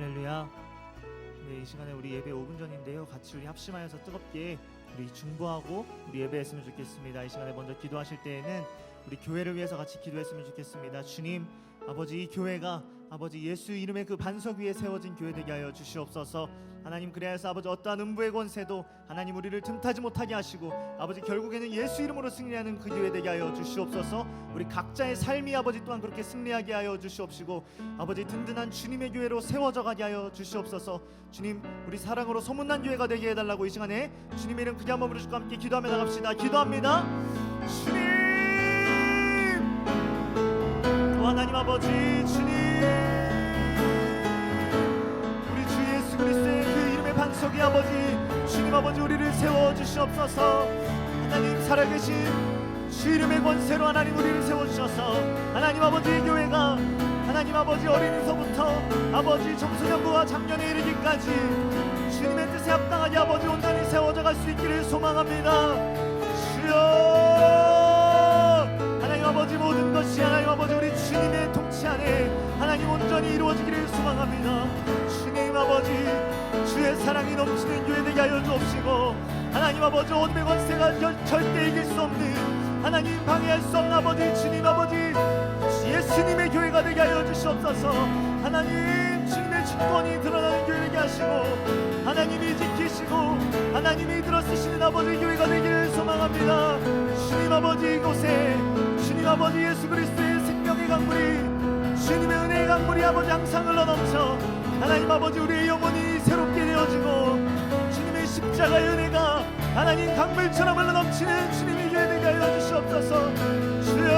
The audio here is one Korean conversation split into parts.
할렐루야. 네, 이 시간에 우리 예배 5분 전인데요. 같이 우리 합심하여서 뜨겁게 우리 중보하고 우리 예배했으면 좋겠습니다. 이 시간에 먼저 기도하실 때에는 우리 교회를 위해서 같이 기도했으면 좋겠습니다. 주님, 아버지, 이 교회가 아버지 예수 이름의 그 반석 위에 세워진 교회 되게 하여 주시옵소서. 하나님, 그래서 아버지 어떠한 음부의 권세도 하나님 우리를 틈타지 못하게 하시고 아버지 결국에는 예수 이름으로 승리하는 그 교회 되게 하여 주시옵소서. 우리 각자의 삶이 아버지 또한 그렇게 승리하게 하여 주시옵시고 아버지 든든한 주님의 교회로 세워져 가게 하여 주시옵소서. 주님, 우리 사랑으로 소문난 교회가 되게 해달라고 이 시간에 주님의 이름 크게 한번 부르시고 함께 기도하며 나갑시다. 기도합니다. 주님, 하나님 아버지, 주님, 우리 주 예수 그리스도의 그 이름의 반석이 아버지 주님 아버지 우리를 세워주시옵소서. 하나님, 살아계신 주 이름의 권세로 하나님 우리를 세워주셔서 하나님 아버지의 교회가 하나님 아버지 어린이서부터 아버지 청소년부와 장년에 이르기까지 주님의 뜻에 합당하게 아버지 온전히 세워져 갈 수 있기를 소망합니다. 주여, 아버지 모든 것이 하나님 아버지 우리 주님의 통치 안에 하나님 온전히 이루어지기를 소망합니다. 주님 아버지, 주의 사랑이 넘치는 교회 되게 하여 주옵시고 하나님 아버지 어둠의 권세가 절대 이길 수 없는 하나님 방해할 수 없는 아버지 주님 아버지 예수님의 교회가 되게 하여 주시옵소서. 하나님, 주님의 주권이 드러나는 교회 되게 하시고 하나님이 지키시고 하나님이 들어쓰시는 아버지 교회가 되기를 소망합니다. 주님 아버지, 이곳에 주님 아버지 예수 그리스도의 생명의 강물이 주님의 은혜의 강물이 아버지 항상 흘러넘쳐 하나님 아버지 우리의 영혼이 새롭게 되어지고 주님의 십자가의 은혜가 하나님 강물처럼 흘러넘치는 주님의 교회 되게 하여 주시옵소서. 주여,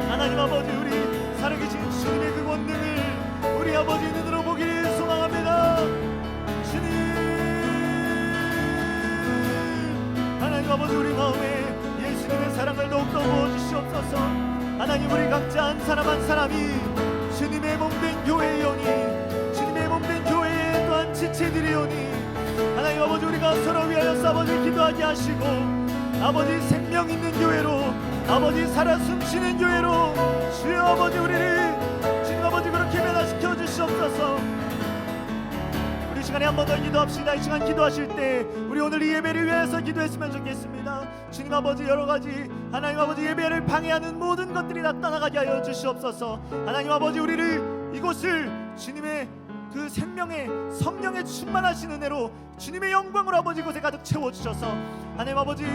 하나님 아버지 우리 살아계신 주님의 그 권능을 우리 아버지 눈으로 보기를 소망합니다. 주님, 하나님 아버지 우리 마음에 예수님의 사랑을 더욱더 부어주시옵소서. 하나님, 우리 각자 한 사람 한 사람이 주님의 몸된 교회이오니 주님의 몸된 교회에 또한 지체들이오니 하나님 아버지 우리가 서로 위하여서 아버지 기도하게 하시고 아버지 생명 있는 교회로 아버지 살아 숨쉬는 교회로 주여 아버지 우리를 주님 아버지 그렇게 변화시켜 주시옵소서. 우리 시간에 한 번 더 기도합시다. 이 시간 기도하실 때 우리 오늘 이 예배를 위해서 기도했으면 좋겠습니다. 주님 아버지, 여러 가지 하나님 아버지 예배를 방해하는 모든 것들이 다 떠나가게 하여 주시옵소서. 하나님 아버지, 우리를 이곳을 주님의 그 생명의 성령의 충만하신 은혜로 주님의 영광으로 아버지 이곳에 가득 채워주셔서 하나님 아버지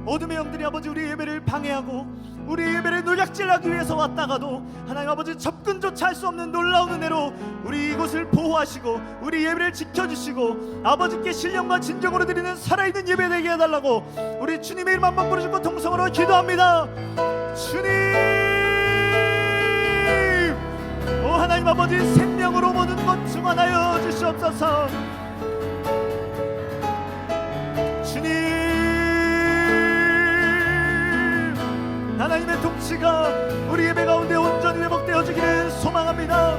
어둠의 영들이 아버지 우리 예배를 방해하고 우리 예배를 노략질하기 위해서 왔다가도 하나님 아버지 접근조차 할 수 없는 놀라운 은혜로 우리 이곳을 보호하시고 우리 예배를 지켜주시고 아버지께 신령과 진정으로 드리는 살아있는 예배 되게 해달라고 우리 주님의 이름 한번 부르시고 통성으로 기도합니다. 주님, 오 하나님 아버지, 생명으로 모든 것 충만하여 주시옵소서. 주님, 하나님의 통치가 우리 예배 가운데 온전히 회복되어지기를 소망합니다.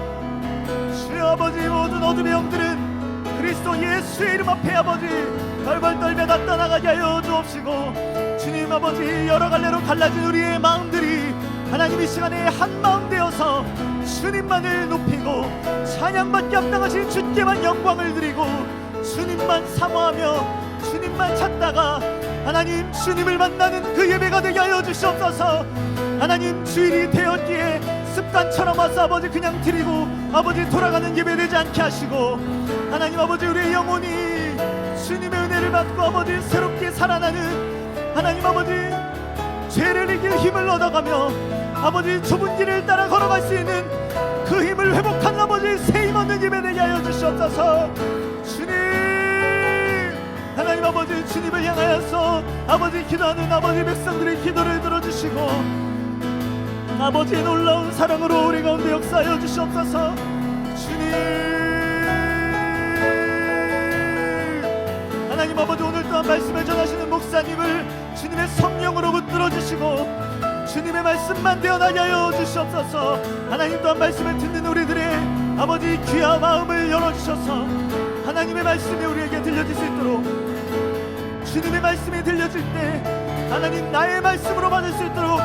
주여 아버지, 모든 어둠의 영들은 그리스도 예수의 이름 앞에 아버지 벌벌 떨며 다 떠나가게 하여 주옵시고 주님 아버지, 여러 갈래로 갈라진 우리의 마음들이 하나님 이 시간에 한 마음 되어서 주님만을 높이고 찬양받기 합당하신 주께만 영광을 드리고 주님만 사모하며 주님만 찾다가 하나님 주님을 만나는 그 예배가 되게 하여 주시옵소서. 하나님, 주일이 되었기에 습관처럼 와서 아버지 그냥 드리고 아버지 돌아가는 예배 되지 않게 하시고 하나님 아버지 우리의 영혼이 주님의 은혜를 받고 아버지 새롭게 살아나는 하나님 아버지 죄를 이길 힘을 얻어가며 아버지 좁은 길을 따라 걸어갈 수 있는 그 힘을 회복하는 아버지 새 힘 얻는 예배 되게 하여 주시옵소서. 주님, 하나님 아버지, 주님을 향하여서 아버지 기도하는 아버지 백성들의 기도를 들어주시고 아버지의 놀라운 사랑으로 우리 가운데 역사하여 주시옵소서. 주님, 하나님 아버지, 오늘 또한 말씀을 전하시는 목사님을 주님의 성령으로 붙들어 주시고 주님의 말씀만 되어나게 하여 주시옵소서. 하나님 또한 말씀을 듣는 우리들의 아버지 귀와 마음을 열어주셔서 하나님의 말씀이 우리에게 들려질 수 있도록 주님의 말씀이 들려질 때 하나님 나의 말씀으로 받을 수 있도록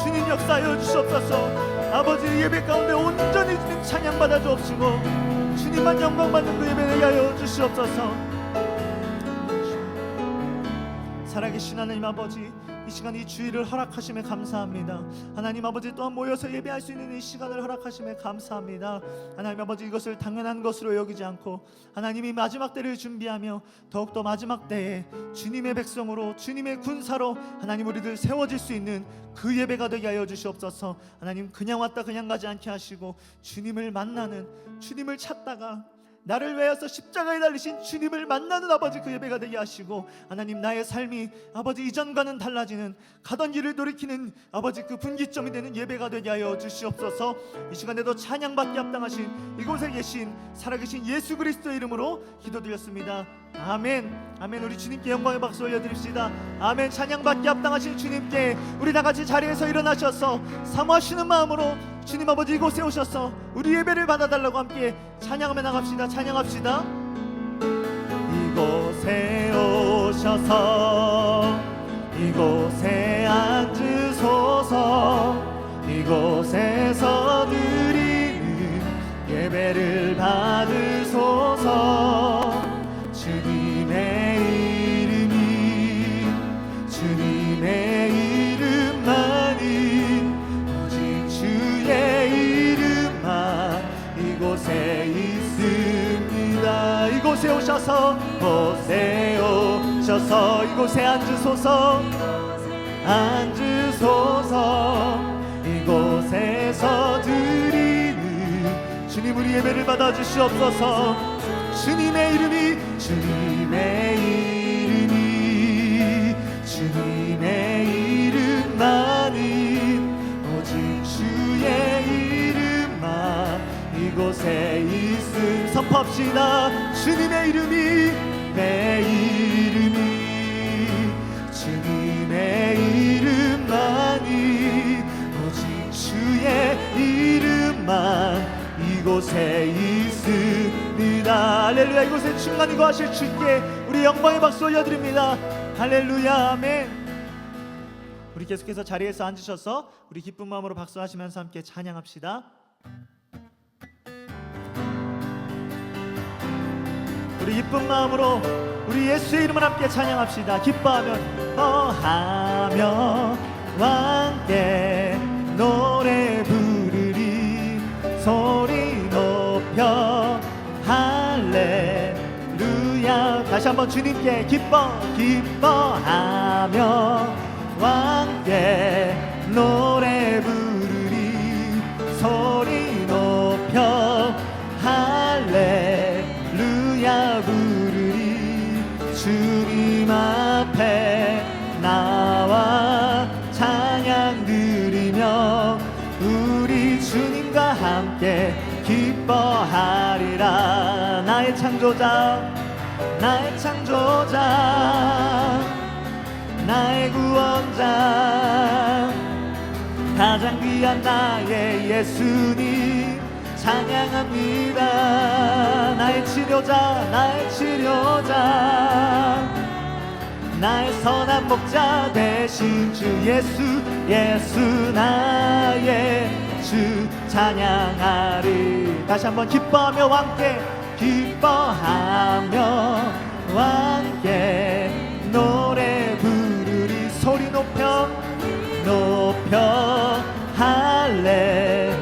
주님 역사하여 주시옵소서. 아버지 예배 가운데 온전히 주님 찬양받아 주옵시고 주님만 영광받는 그 예배 되게 하여 주시옵소서. 살아계신 하나님 아버지, 이 시간 이 주일을 허락하심에 감사합니다. 하나님 아버지, 또한 모여서 예배할 수 있는 이 시간을 허락하심에 감사합니다. 하나님 아버지, 이것을 당연한 것으로 여기지 않고 하나님이 마지막 때를 준비하며 더욱더 마지막 때에 주님의 백성으로 주님의 군사로 하나님 우리들 세워질 수 있는 그 예배가 되게 하여 주시옵소서. 하나님, 그냥 왔다 그냥 가지 않게 하시고 주님을 만나는, 주님을 찾다가 나를 위하여서 십자가에 달리신 주님을 만나는 아버지 그 예배가 되게 하시고, 하나님 나의 삶이 아버지 이전과는 달라지는, 가던 길을 돌이키는 아버지 그 분기점이 되는 예배가 되게 하여 주시옵소서. 이 시간에도 찬양받기 합당하신 이곳에 계신 살아계신 예수 그리스도의 이름으로 기도드렸습니다. 아멘. 아멘. 우리 주님께 영광의 박수 올려드립시다. 아멘. 찬양받기 합당하신 주님께 우리 다같이 자리에서 일어나셔서 사모하시는 마음으로 주님 아버지 이곳에 오셔서 우리 예배를 받아달라고 함께 찬양하며 나갑시다. 찬양합시다. 이곳에 오셔서 이곳에 앉으소서. 이곳에서 드리는 예배를 받으소서. 주님의 이름이, 주님의 이름만이, 오직 주의 이름만 이곳에 있습니다. 이곳에 오셔서, 이곳에 오셔서 이곳에 앉으소서. 앉으소서. 이곳에서 드리는 주님 우리 예배를 받아 주시옵소서. 주님의 이름이, 주님의 이름이, 주님의 이름만이, 오직 주의 이름만 이곳에 있음. 선포합시다. 주님의 이름이, 내 이름이, 주님의 이름만이, 오직 주의 이름만 이곳에 있습니다. 할렐루야. 이곳에 충만히 거하실 주께 우리 영광의 박수 올려드립니다. 할렐루야. 아멘. 우리 계속해서 자리에서 앉으셔서 우리 기쁜 마음으로 박수하시면서 함께 찬양합시다. 우리 기쁜 마음으로 우리 예수의 이름을 함께 찬양합시다. 기뻐하며 함께 노래 부르리. 소리 높여 할렐루야. 다시 한번 주님께 기뻐하며 함께 노래 부르리. 소리 높여 할렐루야 부르리. 주님 앞에 나와 찬양 드리며 우리 주님과 함께 기뻐하리라. 나의 창조자, 나의 창조자, 나의 구원자, 가장 귀한 나의 예수님 찬양합니다. 나의 치료자, 나의 치료자, 나의 선한 목자 되신 주 예수, 예수 나의 주 찬양하리. 다시 한번 기뻐하며 함께, 기뻐하며 함께 노래 부르리. 소리 높여 높여 할렐루야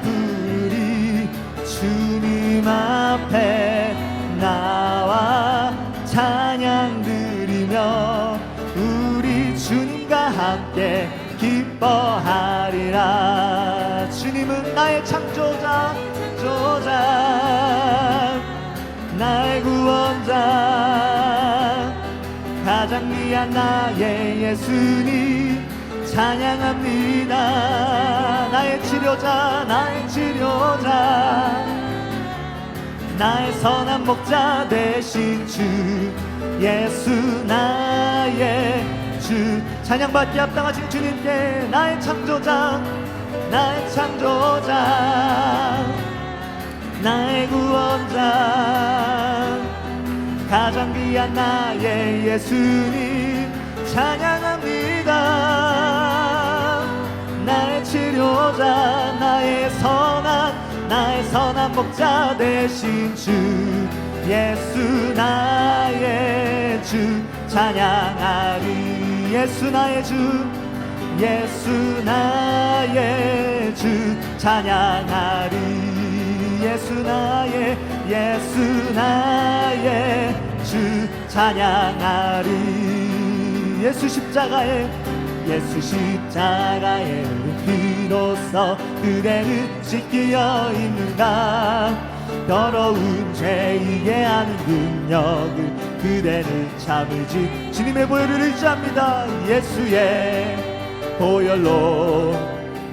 부르리. 주님 앞에 나와 찬양 드리며 우리 주님과 함께 기뻐하리라. 주님은 나의 창조자, 나의 구원자, 가장 귀한 나의 예수님 찬양합니다. 나의 치료자, 나의 치료자, 나의 선한 목자 되신 주 예수 나의 주 찬양받기 합당하신 주님께 나의 창조자, 나의 창조자, 나의 구원자, 가장 귀한 나의 예수님 찬양합니다. 선한 목자 되신 주 예수 나의 주 찬양하리 예수 나의 주 예수 나의 주 찬양하리 예수 나의 주 찬양하리 예수 십자가에 피로써 그대는 씻기어 있는가 더러운 죄이게 하는 능력을 그대는 참을지 주님의 보혈을 의지합니다 예수의 보혈로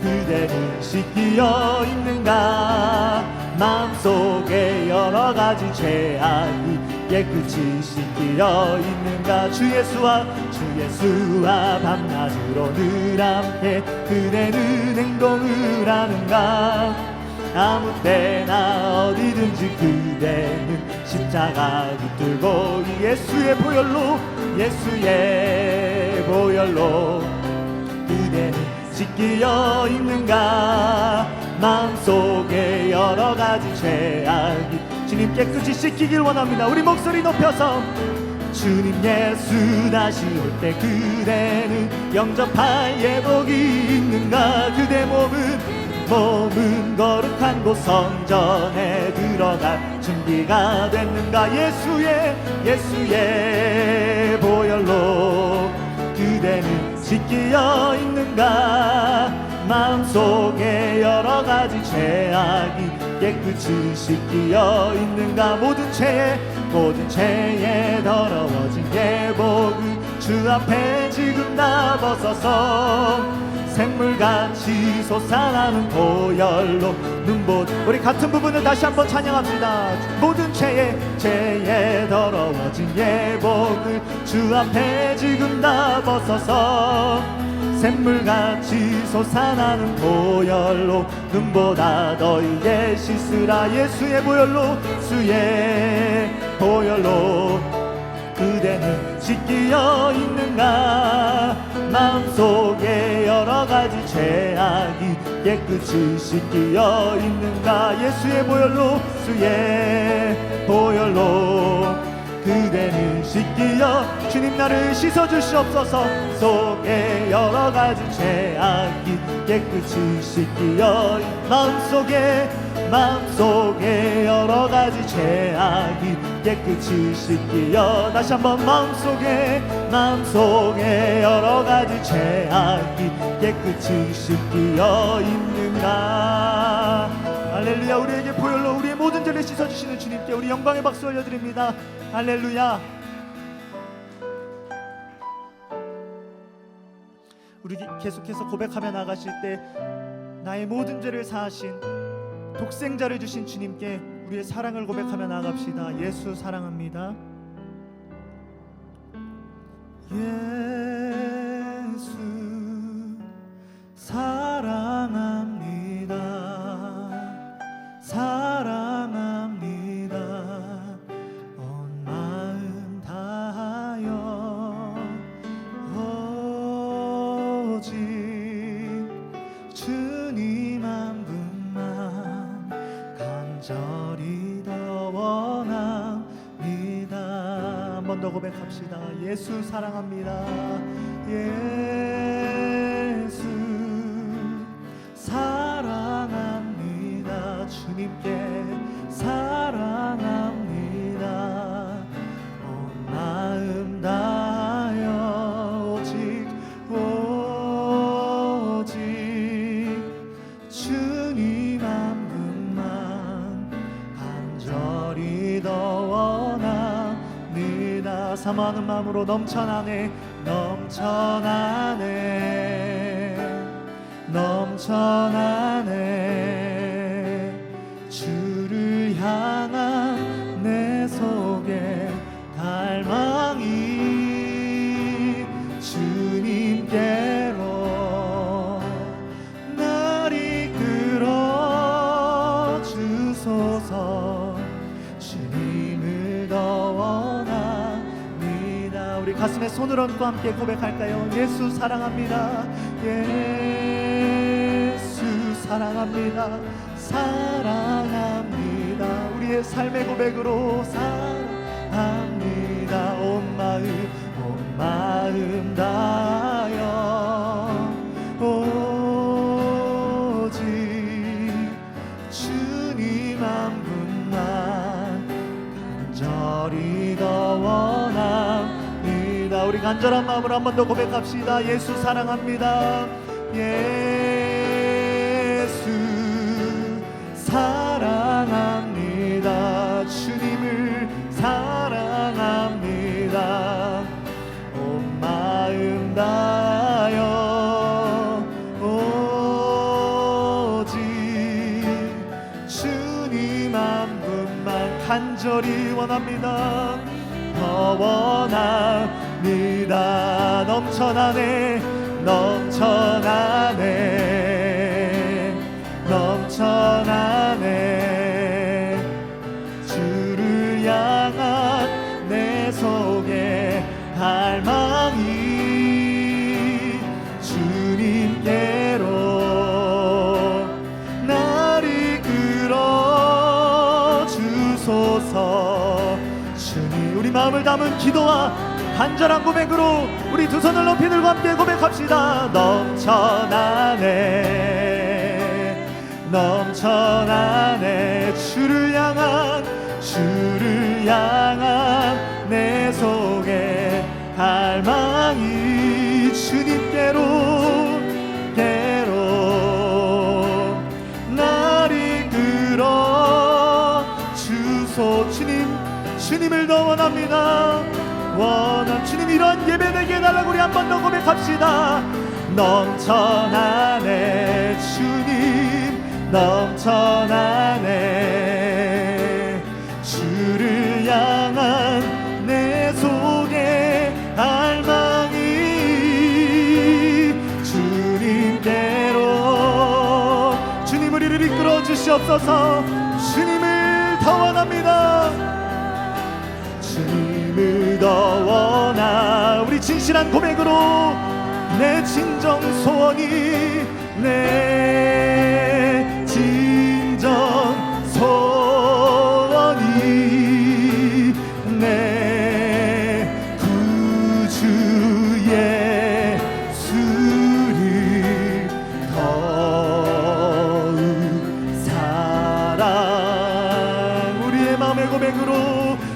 그대는 씻기어 있는가 마음속에 여러가지 죄악이 깨끗이 씻기어 있는가 주 예수와 밤낮으로 늘 함께 그대는 행동을 하는가 아무 때나 어디든지 그대는 십자가 붙들고 예수의 보혈로 그대는 씻기어 있는가 마음속에 여러가지 죄악이 주님 깨끗이 씻기길 원합니다 우리 목소리 높여서 주님 예수 다시 올 때 그대는 영접할 예복이 있는가 그대 몸은 거룩한 곳 성전에 들어갈 준비가 됐는가 예수의 보혈로 그대는 씻기어 있는가 마음속에 여러가지 죄악이 깨끗이 씻기어 있는가 모든 죄에 더러워진 예복을 주 앞에 지금 다 벗어서 샘물같이 솟아나는 보혈로 우리 같은 부분을 다시 한번 찬양합니다 모든 죄에 더러워진 예복을 주 앞에 지금 다 벗어서 샘물같이 솟아나는 보혈로 눈보다 더 이게 씻으라 예수의 보혈로 그대는 씻기어 있는가 마음속에 여러가지 죄악이 깨끗이 씻기어 있는가 예수의 보혈로 그대는 씻기어 주님 나를 씻어주시옵소서 속에 여러가지 죄악이 깨끗이 씻기어 마음속에 여러가지 죄악이 깨끗이 씻기어 다시 한번 마음속에 여러가지 죄악이 깨끗이 씻기어 있는가 할렐루야 우리에게 보혈로 우리의 모든 죄를 씻어주시는 주님께 우리 영광의 박수 올려드립니다 할렐루야 우리 계속해서 고백하며 나가실 때 나의 모든 죄를 사하신 독생자를 주신 주님께 우리의 사랑을 고백하며 나갑시다 예수 사랑합니다 예수 사랑합니다 온 마음 다하여 오직 주님 한 분만 간절히 더 원합니다 한 번 더 고백합시다 예수 사랑합니다 예수 사랑합니다 주님께 사랑합니다 온 마음 다하여 오직 주님 한 분만 간절히 더 원합니다 사모하는 마음으로 넘쳐나네 주를 향한 내 속에 갈망이 주님께로 날 이끌어 주소서 주님을 더 원합니다 우리 가슴에 손을 얹고 함께 고백할까요 예수 사랑합니다 예수 사랑합니다 사랑합니다. 우리의 삶의 고백으로 사랑합니다. 온 마음 다하여 오직 주님 한 분만 간절히 더 원합니다. 우리 간절한 마음으로 한 번 더 고백합시다. 예수 사랑합니다. 예수 사랑합니다. 주님을 사랑합니다. 온 마음 다하여 오직 주님 한 분만 간절히 원합니다. 더 원합니다. 넘쳐나네 넘쳐나네 넘쳐나네 주를 향한 내 속에 갈망이 주님께로 날 이끌어 주소서. 주님, 우리 마음을 담은 기도와 간절한 고백으로 우리 두 손을 높이 들고 함께 고백합시다. 넘쳐나네 넘쳐나네 주를 향한 내 속에 갈망이 주님께로 날 이끌어 주소. 주님을 더 원합니다. 주님, 이런 예배 되게 해달라고 우리 한 번 더 고백합시다. 넘쳐나네 주님 넘쳐나네 주를 향한 내 속에 갈망이 주님께로. 주님, 우리를 이끌어 주시옵소서. 주님을 더 원합니다. 주님을 더 원하. 우리 진실한 고백으로 내 진정 소원이 내 진정 소원이 내 구주 예수를 더욱 사랑. 우리의 마음의 고백으로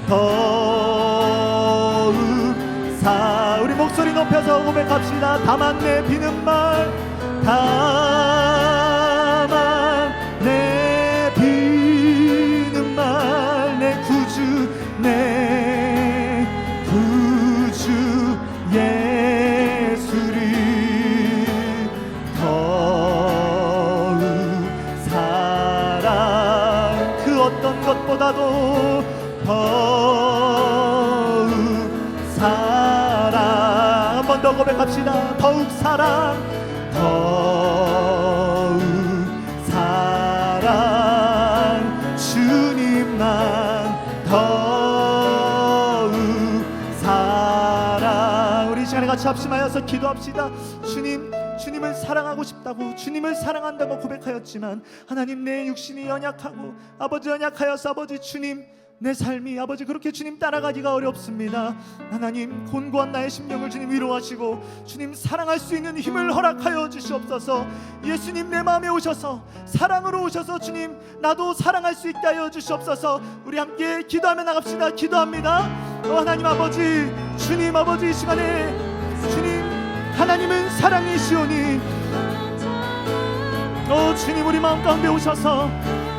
더욱 우리 목소리 높여서 고백합시다. 다만 내 비는말 다만 내 비는말 내 구주 예수를 더욱 사랑. 그 어떤 것보다도 더욱 사랑. 한 번 더 고백합시다. 더욱 사랑 더욱 사랑 주님만 더욱 사랑. 우리 시간에 같이 합심하여서 기도합시다. 주님을 사랑하고 싶다고, 주님을 사랑한다고 고백하였지만 하나님, 내 육신이 연약하고 아버지 연약하여서 아버지 주님, 내 삶이 아버지 그렇게 주님 따라가기가 어렵습니다. 하나님, 곤고한 나의 심령을 주님 위로하시고 주님 사랑할 수 있는 힘을 허락하여 주시옵소서. 예수님, 내 마음에 오셔서 사랑으로 오셔서 주님 나도 사랑할 수 있게 하여 주시옵소서. 우리 함께 기도하며 나갑시다. 기도합니다. 하나님 아버지, 주님 아버지, 이 시간에 주님 하나님은 사랑이시오니 주님, 우리 마음 가운데 오셔서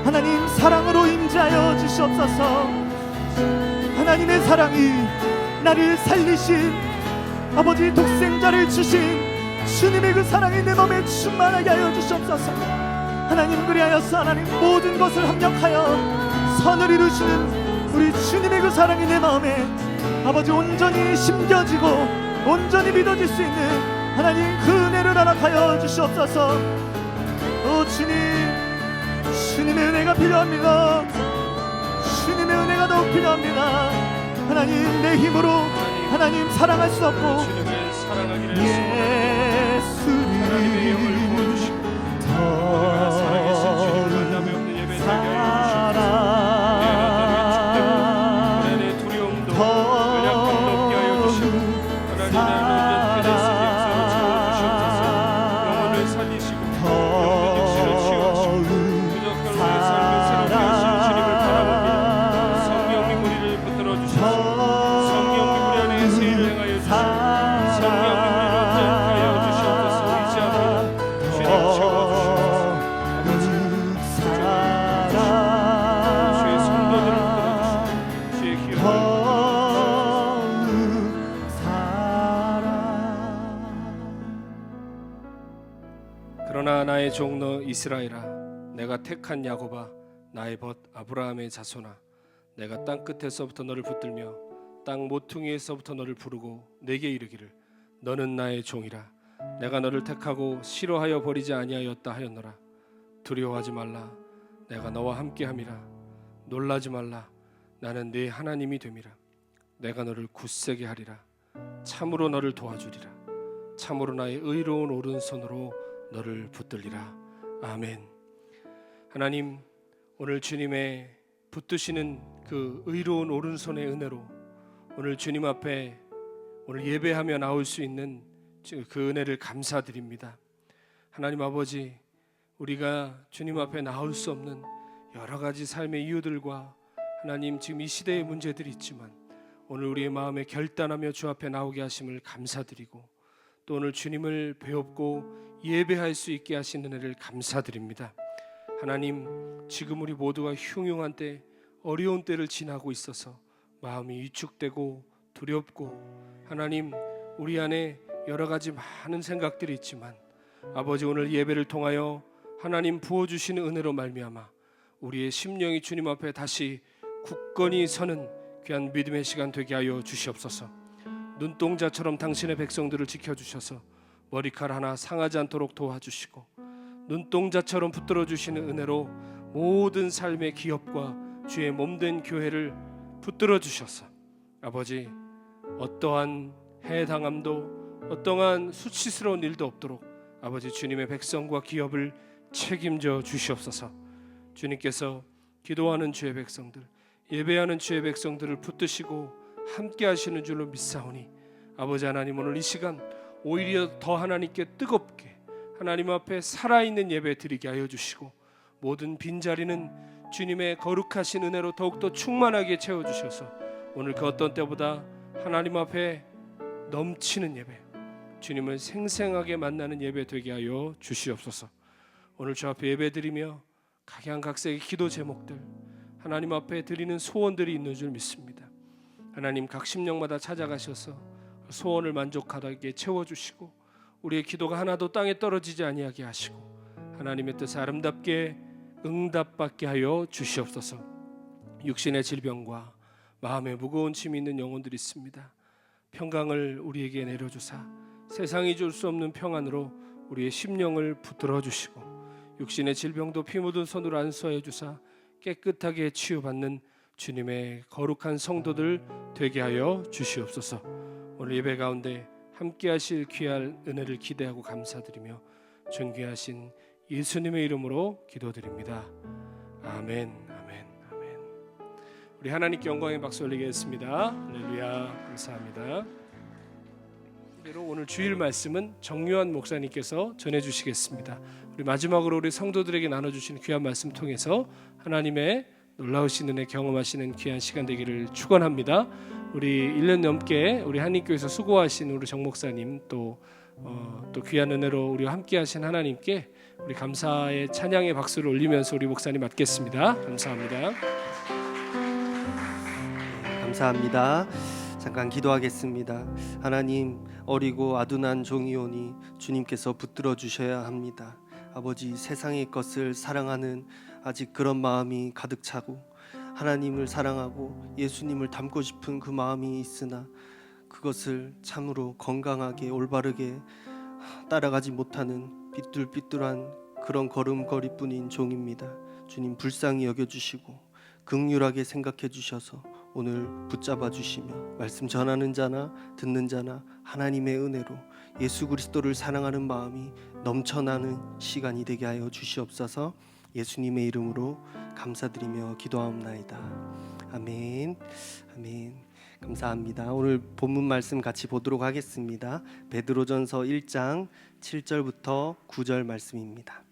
하나님 사랑으로 임재하여 주시옵소서. 하나님의 사랑이 나를 살리신 아버지 독생자를 주신 주님의 그 사랑이 내 마음에 충만하게 하여 주시옵소서. 하나님, 그리하여서 하나님 모든 것을 합력하여 선을 이루시는 우리 주님의 그 사랑이 내 마음에 아버지 온전히 심겨지고 온전히 믿어질 수 있는 하나님 그 은혜를 허락하여 주시옵소서. 주님의 은혜가 필요합니다. 주님의 은혜가 더욱 필요합니다. 하나님, 내 힘으로 하나님 사랑할 수 없고 예수를 더욱 그러나 나의 종 너 이스라엘아, 내가 택한 야곱아, 나의 벗 아브라함의 자손아, 내가 땅 끝에서부터 너를 붙들며 땅 모퉁이에서부터 너를 부르고 내게 이르기를 너는 나의 종이라. 내가 너를 택하고 싫어하여 버리지 아니하였다 하였노라. 두려워하지 말라, 내가 너와 함께함이라. 놀라지 말라, 나는 네 하나님이 됨이라. 내가 너를 굳세게 하리라. 참으로 너를 도와주리라. 참으로 나의 의로운 오른손으로 너를 붙들리라. 아멘. 하나님, 오늘 주님의 붙드시는 그 의로운 오른손의 은혜로 오늘 주님 앞에 오늘 예배하며 나올 수 있는 그 은혜를 감사드립니다. 하나님 아버지, 우리가 주님 앞에 나올 수 없는 여러 가지 삶의 이유들과 하나님 지금 이 시대의 문제들이 있지만 오늘 우리의 마음에 결단하며 주 앞에 나오게 하심을 감사드리고 또 오늘 주님을 배웁고 예배할 수 있게 하신 은혜를 감사드립니다. 하나님, 지금 우리 모두가 흉흉한 때, 어려운 때를 지나고 있어서 마음이 위축되고 두렵고 하나님, 우리 안에 여러 가지 많은 생각들이 있지만 아버지, 오늘 예배를 통하여 하나님 부어주시는 은혜로 말미암아 우리의 심령이 주님 앞에 다시 굳건히 서는 귀한 믿음의 시간 되게 하여 주시옵소서. 눈동자처럼 당신의 백성들을 지켜주셔서 머리칼 하나 상하지 않도록 도와주시고 눈동자처럼 붙들어 주시는 은혜로 모든 삶의 기업과 주의 몸된 교회를 붙들어 주셔서 아버지, 어떠한 해당함도 어떠한 수치스러운 일도 없도록 아버지 주님의 백성과 기업을 책임져 주시옵소서. 주님께서 기도하는 주의 백성들, 예배하는 주의 백성들을 붙드시고 함께 하시는 줄로 믿사오니 아버지 하나님, 오늘 이 시간 오히려 더 하나님께 뜨겁게 하나님 앞에 살아있는 예배 드리게 하여 주시고 모든 빈자리는 주님의 거룩하신 은혜로 더욱더 충만하게 채워주셔서 오늘 그 어떤 때보다 하나님 앞에 넘치는 예배, 주님을 생생하게 만나는 예배 되게 하여 주시옵소서. 오늘 주 앞에 예배 드리며 각양각색의 기도 제목들, 하나님 앞에 드리는 소원들이 있는 줄 믿습니다. 하나님, 각 심령마다 찾아가셔서 소원을 만족하게 채워주시고 우리의 기도가 하나도 땅에 떨어지지 아니하게 하시고 하나님의 뜻 아름답게 응답받게 하여 주시옵소서. 육신의 질병과 마음에 무거운 짐이 있는 영혼들이 있습니다. 평강을 우리에게 내려주사 세상이 줄 수 없는 평안으로 우리의 심령을 붙들어 주시고 육신의 질병도 피 묻은 손으로 안수하여 주사 깨끗하게 치유받는 주님의 거룩한 성도들 되게 하여 주시옵소서. 오늘 예배 가운데 함께 하실 귀한 은혜를 기대하고 감사드리며 존귀하신 예수님의 이름으로 기도드립니다. 아멘, 아멘, 아멘. 우리 하나님께 영광의 박수 올리겠습니다. 할렐루야, 감사합니다. 오늘 주일 말씀은 정요한 목사님께서 전해주시겠습니다. 우리 마지막으로 우리 성도들에게 나눠주시는 귀한 말씀 통해서 하나님의 놀라우신 은혜 경험하시는 귀한 시간 되기를 축원합니다. 우리 1년 넘게 우리 한인교회에서 수고하신 우리 정 목사님 또 귀한 은혜로 우리와 함께하신 하나님께 우리 감사의 찬양의 박수를 올리면서 우리 목사님 맡겠습니다. 감사합니다. 감사합니다. 잠깐 기도하겠습니다. 하나님, 어리고 아둔한 종이오니 주님께서 붙들어 주셔야 합니다. 아버지, 세상의 것을 사랑하는 아직 그런 마음이 가득 차고 하나님을 사랑하고 예수님을 닮고 싶은 그 마음이 있으나 그것을 참으로 건강하게 올바르게 따라가지 못하는 삐뚤삐뚤한 그런 걸음걸이뿐인 종입니다. 주님, 불쌍히 여겨주시고 긍휼하게 생각해 주셔서 오늘 붙잡아 주시며 말씀 전하는 자나 듣는 자나 하나님의 은혜로 예수 그리스도를 사랑하는 마음이 넘쳐나는 시간이 되게 하여 주시옵소서. 예수님의 이름으로 감사드리며 기도하옵나이다. 아멘, 아멘. 감사합니다. 오늘 본문 말씀 같이 보도록 하겠습니다. 베드로전서 1장 7절부터 9절 말씀입니다.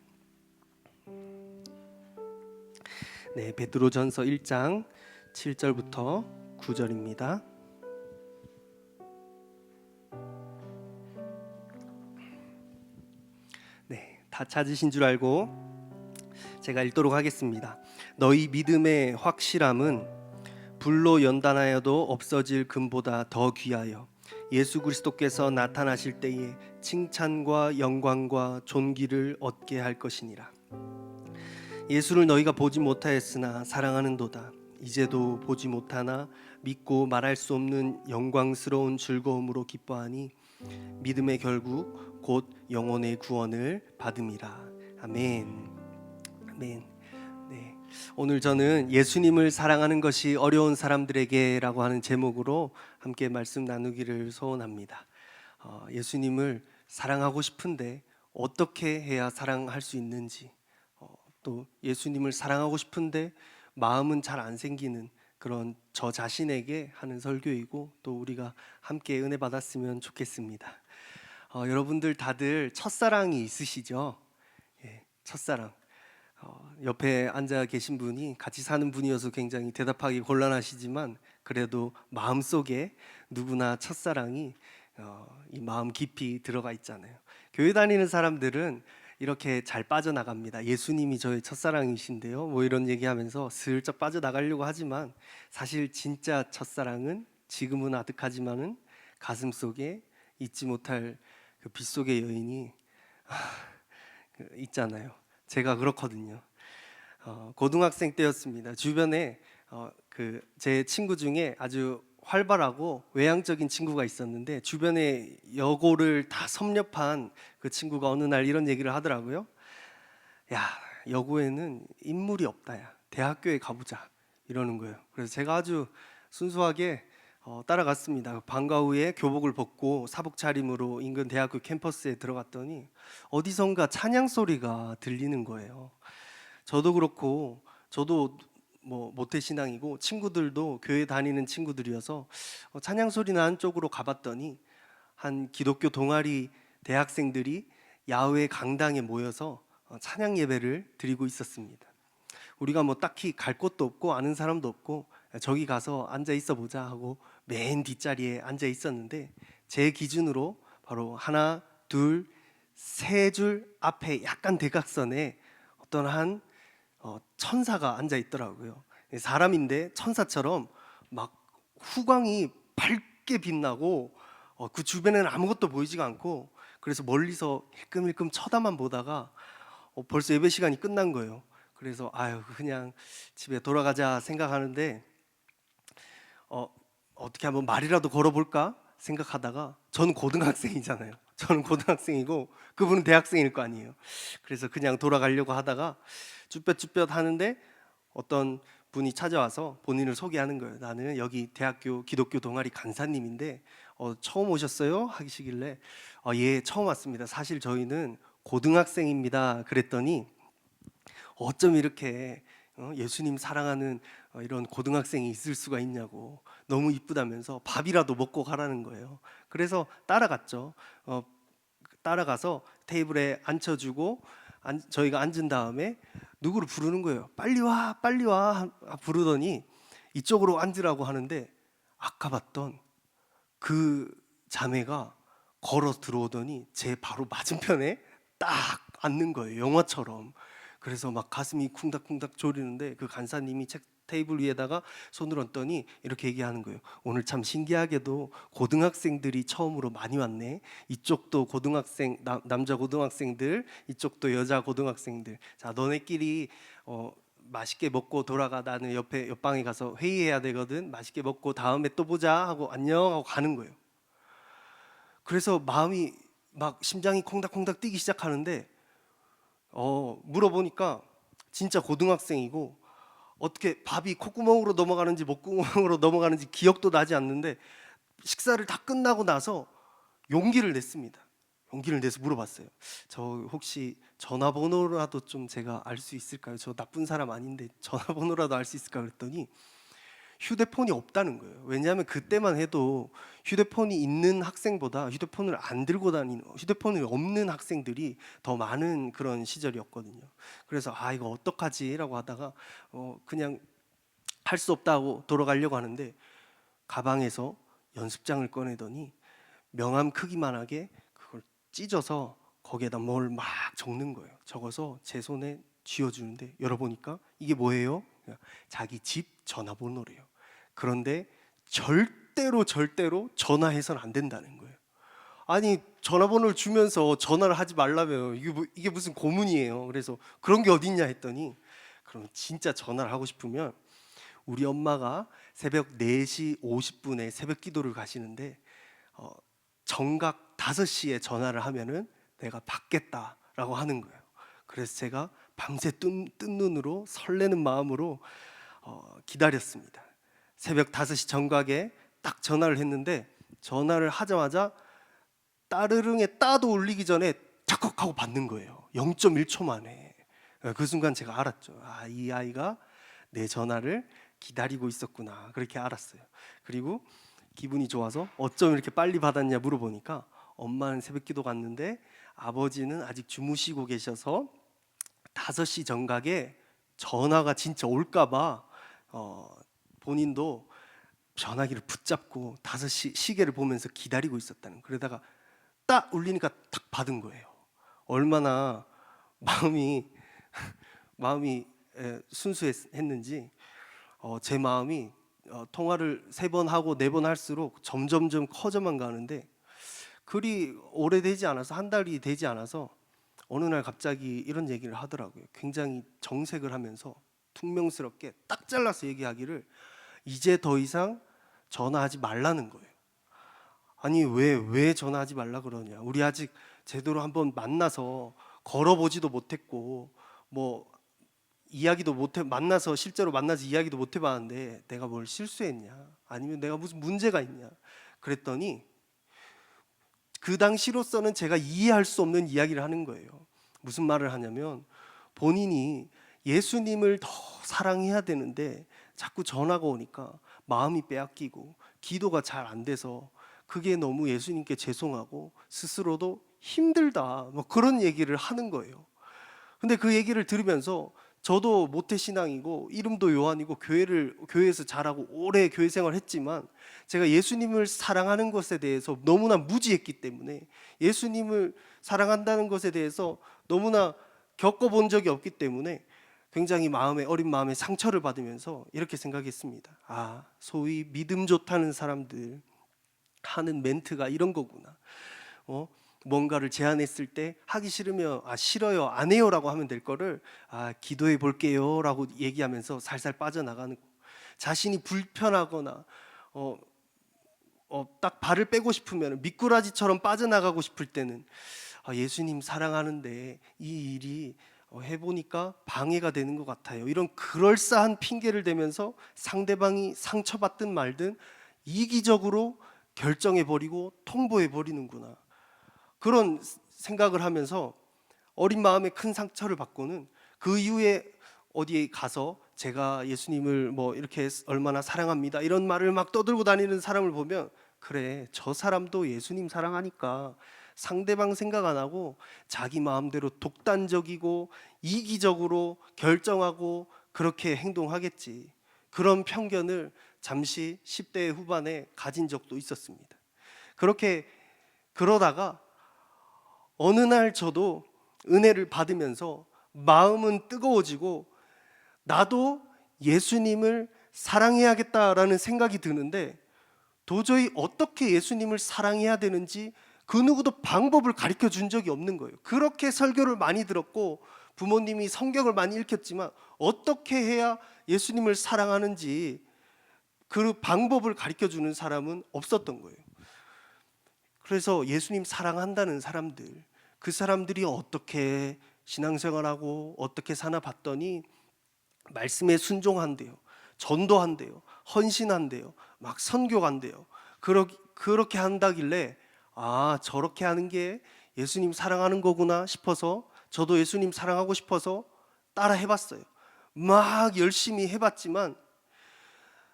네, 베드로전서 1장 7절부터 9절입니다. 네, 다 찾으신 줄 알고 제가 읽도록 하겠습니다. 너희 믿음의 확실함은 불로 연단하여도 없어질 금보다 더 귀하여 예수 그리스도께서 나타나실 때에 칭찬과 영광과 존귀를 얻게 할 것이니라. 예수를 너희가 보지 못하였으나 사랑하는도다. 이제도 보지 못하나 믿고 말할 수 없는 영광스러운 즐거움으로 기뻐하니 믿음의 결국 곧 영혼의 구원을 받음이라. 아멘. 아멘. 네. 오늘 저는 예수님을 사랑하는 것이 어려운 사람들에게라고 하는 제목으로 함께 말씀 나누기를 소원합니다. 예수님을 사랑하고 싶은데 어떻게 해야 사랑할 수 있는지, 또 예수님을 사랑하고 싶은데 마음은 잘 안 생기는 그런 저 자신에게 하는 설교이고, 또 우리가 함께 은혜 받았으면 좋겠습니다. 여러분들 다들 첫사랑이 있으시죠? 예, 첫사랑. 옆에 앉아 계신 분이 같이 사는 분이어서 굉장히 대답하기 곤란하시지만, 그래도 마음속에 누구나 첫사랑이 이 마음 깊이 들어가 있잖아요. 교회 다니는 사람들은 이렇게 잘 빠져나갑니다. 예수님이 저의 첫사랑이신데요, 뭐 이런 얘기하면서 슬쩍 빠져나가려고 하지만, 사실 진짜 첫사랑은 지금은 아득하지만은 가슴속에 잊지 못할 그 빗속의 여인이 있잖아요. 제가 그렇거든요. 고등학생 때였습니다. 주변에 제 친구 중에 아주 활발하고 외향적인 친구가 있었는데, 주변에 여고를 다 섭렵한 그 친구가 어느 날 이런 얘기를 하더라고요. 야, 여고에는 인물이 없다. 야, 대학교에 가보자. 이러는 거예요. 그래서 제가 아주 순수하게 따라갔습니다. 방과 후에 교복을 벗고 사복 차림으로 인근 대학교 캠퍼스에 들어갔더니 어디선가 찬양 소리가 들리는 거예요. 저도 그렇고, 저도 뭐 모태신앙이고 친구들도 교회 다니는 친구들이어서 찬양 소리 나는 쪽으로 가봤더니 한 기독교 동아리 대학생들이 야외 강당에 모여서 찬양 예배를 드리고 있었습니다. 우리가 뭐 딱히 갈 곳도 없고 아는 사람도 없고 저기 가서 앉아 있어 보자 하고 맨 뒷자리에 앉아 있었는데, 제 기준으로 바로 하나, 둘, 세 줄 앞에 약간 대각선에 어떤 한 천사가 앉아 있더라고요. 사람인데 천사처럼 막 후광이 밝게 빛나고, 그 주변에는 아무것도 보이지가 않고, 그래서 멀리서 힐끔힐끔 쳐다만 보다가 벌써 예배 시간이 끝난 거예요. 그래서 아유, 그냥 집에 돌아가자 생각하는데 어떻게 한번 말이라도 걸어볼까 생각하다가, 저는 고등학생이잖아요. 저는 고등학생이고 그분은 대학생일 거 아니에요. 그래서 그냥 돌아가려고 하다가 쭈뼛쭈뼛 하는데 어떤 분이 찾아와서 본인을 소개하는 거예요. 나는 여기 대학교 기독교 동아리 간사님인데 처음 오셨어요? 하시길래 예, 처음 왔습니다. 사실 저희는 고등학생입니다. 그랬더니 어쩜 이렇게 예수님 사랑하는 이런 고등학생이 있을 수가 있냐고, 너무 이쁘다면서 밥이라도 먹고 가라는 거예요. 그래서 따라갔죠. 따라가서 테이블에 앉혀주고 저희가 앉은 다음에 누구를 부르는 거예요. 빨리 와, 빨리 와 부르더니 이쪽으로 앉으라고 하는데, 아까 봤던 그 자매가 걸어 들어오더니 제 바로 맞은편에 딱 앉는 거예요. 영화처럼. 그래서 막 가슴이 쿵닥쿵닥 졸이는데, 그 간사님이 테이블 위에다가 손을 얹더니 이렇게 얘기하는 거예요. 오늘 참 신기하게도 고등학생들이 처음으로 많이 왔네. 이쪽도 고등학생, 남자 고등학생들, 이쪽도 여자 고등학생들. 자, 너네끼리 맛있게 먹고 돌아가. 나는 옆방에 가서 회의해야 되거든. 맛있게 먹고 다음에 또 보자 하고 안녕 하고 가는 거예요. 그래서 마음이 막 심장이 콩닥콩닥 뛰기 시작하는데, 물어보니까 진짜 고등학생이고, 어떻게 밥이 콧구멍으로 넘어가는지 목구멍으로 넘어가는지 기억도 나지 않는데, 식사를 다 끝나고 나서 용기를 냈습니다. 용기를 내서 물어봤어요. 저 혹시 전화번호라도 좀 제가 알 수 있을까요? 저 나쁜 사람 아닌데 전화번호라도 알 수 있을까? 그랬더니 휴대폰이 없다는 거예요. 왜냐하면 그때만 해도 휴대폰이 있는 학생보다 휴대폰을 안 들고 다니는, 휴대폰이 없는 학생들이 더 많은 그런 시절이었거든요. 그래서 이거 어떡하지라고 하다가 그냥 할 수 없다고 돌아가려고 하는데, 가방에서 연습장을 꺼내더니 명함 크기만하게 그걸 찢어서 거기에다 뭘 막 적는 거예요. 적어서 제 손에 쥐어주는데, 열어보니까 이게 뭐예요? 자기 집 전화번호래요. 그런데 절대로 전화해서는 안 된다는 거예요. 아니 전화번호를 주면서 전화를 하지 말라면 이게 무슨 고문이에요. 그래서 그런 게 어딨냐 했더니 그럼 진짜 전화를 하고 싶으면 우리 엄마가 새벽 4시 50분에 새벽 기도를 가시는데 정각 5시에 전화를 하면은 내가 받겠다라고 하는 거예요. 그래서 제가 밤새 뜬 눈으로 설레는 마음으로 기다렸습니다. 새벽 5시 정각에 딱 전화를 했는데 전화를 하자마자 따르릉에 따도 울리기 전에 탁 하고 받는 거예요. 0.1초 만에. 그 순간 제가 알았죠. 아, 이 아이가 내 전화를 기다리고 있었구나. 그렇게 알았어요. 그리고 기분이 좋아서 어쩜 이렇게 빨리 받았냐 물어보니까 엄마는 새벽기도 갔는데 아버지는 아직 주무시고 계셔서 5시 정각에 전화가 진짜 올까봐 본인도 전화기를 붙잡고 5시 시계를 보면서 기다리고 있었다는. 그러다가 딱 울리니까 딱 받은 거예요. 얼마나 마음이 순수했는지 제 마음이 통화를 3번 하고 4번 할수록 점점점 커져만 가는데 그리 오래되지 않아서 한 달이 되지 않아서 어느 날 갑자기 이런 얘기를 하더라고요. 굉장히 정색을 하면서 퉁명스럽게 딱 잘라서 얘기하기를 이제 더 이상 전화하지 말라는 거예요. 아니 왜 전화하지 말라 그러냐. 우리 아직 제대로 한번 만나서 걸어보지도 못했고 뭐 이야기도 못해 만나서 실제로 만나서 이야기도 못 해봤는데 내가 뭘 실수했냐 아니면 내가 무슨 문제가 있냐 그랬더니 그 당시로서는 제가 이해할 수 없는 이야기를 하는 거예요. 무슨 말을 하냐면 본인이 예수님을 더 사랑해야 되는데 자꾸 전화가 오니까 마음이 빼앗기고 기도가 잘 안 돼서 그게 너무 예수님께 죄송하고 스스로도 힘들다 뭐 그런 얘기를 하는 거예요. 근데 그 얘기를 들으면서 저도 모태신앙이고 이름도 요한이고 교회에서 자라고 오래 교회 생활했지만 제가 예수님을 사랑하는 것에 대해서 너무나 무지했기 때문에 예수님을 사랑한다는 것에 대해서 너무나 겪어본 적이 없기 때문에 굉장히 어린 마음에 상처를 받으면서 이렇게 생각했습니다. 아, 소위 믿음 좋다는 사람들 하는 멘트가 이런 거구나. 뭔가를 제안했을 때 하기 싫으면 싫어요 안 해요라고 하면 될 거를 기도해 볼게요라고 얘기하면서 살살 빠져나가는 거. 자신이 불편하거나 딱 발을 빼고 싶으면 미꾸라지처럼 빠져나가고 싶을 때는 예수님 사랑하는데 이 일이 해보니까 방해가 되는 것 같아요. 이런 그럴싸한 핑계를 대면서 상대방이 상처받든 말든 이기적으로 결정해버리고 통보해버리는구나. 그런 생각을 하면서 어린 마음에 큰 상처를 받고는 그 이후에 어디에 가서 제가 예수님을 뭐 이렇게 얼마나 사랑합니다 이런 말을 막 떠들고 다니는 사람을 보면 그래 저 사람도 예수님 사랑하니까 상대방 생각 안 하고 자기 마음대로 독단적이고 이기적으로 결정하고 그렇게 행동하겠지. 그런 편견을 잠시 10대 후반에 가진 적도 있었습니다. 그러다가 어느 날 저도 은혜를 받으면서 마음은 뜨거워지고 나도 예수님을 사랑해야겠다라는 생각이 드는데 도저히 어떻게 예수님을 사랑해야 되는지 그 누구도 방법을 가르쳐 준 적이 없는 거예요. 그렇게 설교를 많이 들었고 부모님이 성경을 많이 읽혔지만 어떻게 해야 예수님을 사랑하는지 그 방법을 가르쳐 주는 사람은 없었던 거예요. 그래서 예수님 사랑한다는 사람들, 그 사람들이 어떻게 신앙생활하고 어떻게 사나 봤더니 말씀에 순종한대요, 전도한대요, 헌신한대요, 막 선교간대요. 그렇게 한다길래 저렇게 하는 게 예수님 사랑하는 거구나 싶어서 저도 예수님 사랑하고 싶어서 따라 해봤어요. 막 열심히 해봤지만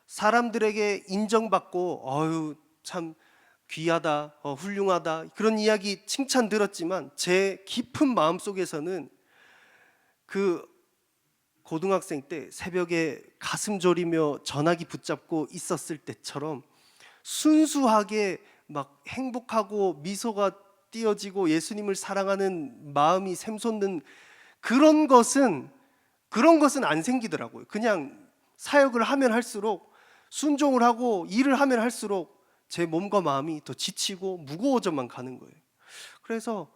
사람들에게 인정받고 참 귀하다, 훌륭하다 그런 이야기 칭찬 들었지만 제 깊은 마음 속에서는 그 고등학생 때 새벽에 가슴 졸이며 전화기 붙잡고 있었을 때처럼 순수하게 막 행복하고 미소가 띄어지고 예수님을 사랑하는 마음이 샘솟는 그런 것은 안 생기더라고요. 그냥 사역을 하면 할수록 순종을 하고 일을 하면 할수록 제 몸과 마음이 더 지치고 무거워져만 가는 거예요. 그래서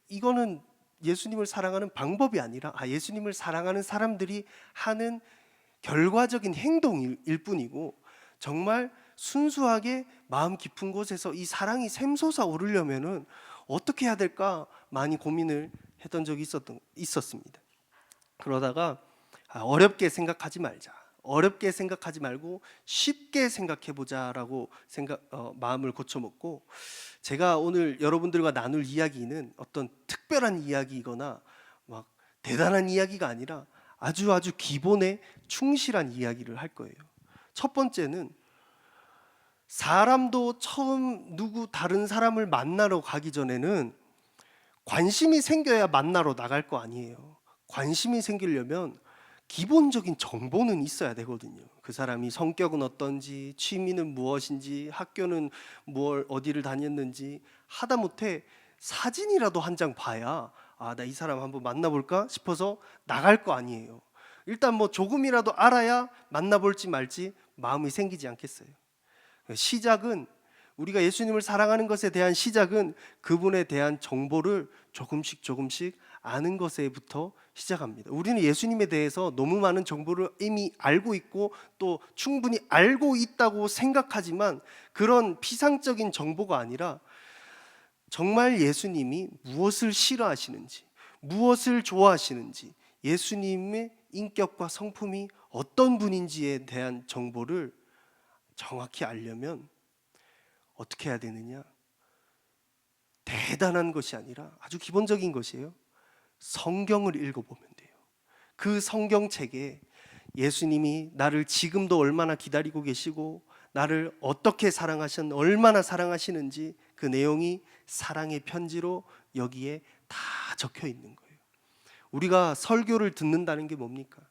이거는 예수님을 사랑하는 방법이 아니라 예수님을 사랑하는 사람들이 하는 결과적인 행동일 뿐이고, 정말 순수하게 마음 깊은 곳에서 이 사랑이 샘솟아 오르려면은 어떻게 해야 될까 많이 고민을 했던 적이 있었습니다. 그러다가 어렵게 생각하지 말자, 어렵게 생각하지 말고 쉽게 생각해 보자라고 마음을 고쳐먹고, 제가 오늘 여러분들과 나눌 이야기는 어떤 특별한 이야기이거나 막 대단한 이야기가 아니라 아주 기본에 충실한 이야기를 할 거예요. 첫 번째는, 사람도 처음 다른 사람을 만나러 가기 전에는 관심이 생겨야 만나러 나갈 거 아니에요. 관심이 생기려면 기본적인 정보는 있어야 되거든요. 그 사람이 성격은 어떤지, 취미는 무엇인지, 학교는 어디를 다녔는지, 하다못해 사진이라도 한 장 봐야 나 이 사람 한번 만나볼까 싶어서 나갈 거 아니에요. 일단 조금이라도 알아야 만나볼지 말지 마음이 생기지 않겠어요. 시작은, 우리가 예수님을 사랑하는 것에 대한 시작은 그분에 대한 정보를 조금씩 아는 것에부터 시작합니다. 우리는 예수님에 대해서 너무 많은 정보를 이미 알고 있고 또 충분히 알고 있다고 생각하지만, 그런 피상적인 정보가 아니라 정말 예수님이 무엇을 싫어하시는지, 무엇을 좋아하시는지, 예수님의 인격과 성품이 어떤 분인지에 대한 정보를 정확히 알려면 어떻게 해야 되느냐? 대단한 것이 아니라 아주 기본적인 것이에요. 성경을 읽어보면 돼요. 그 성경책에 예수님이 나를 지금도 얼마나 기다리고 계시고 나를 어떻게 얼마나 사랑하시는지, 그 내용이 사랑의 편지로 여기에 다 적혀 있는 거예요. 우리가 설교를 듣는다는 게 뭡니까?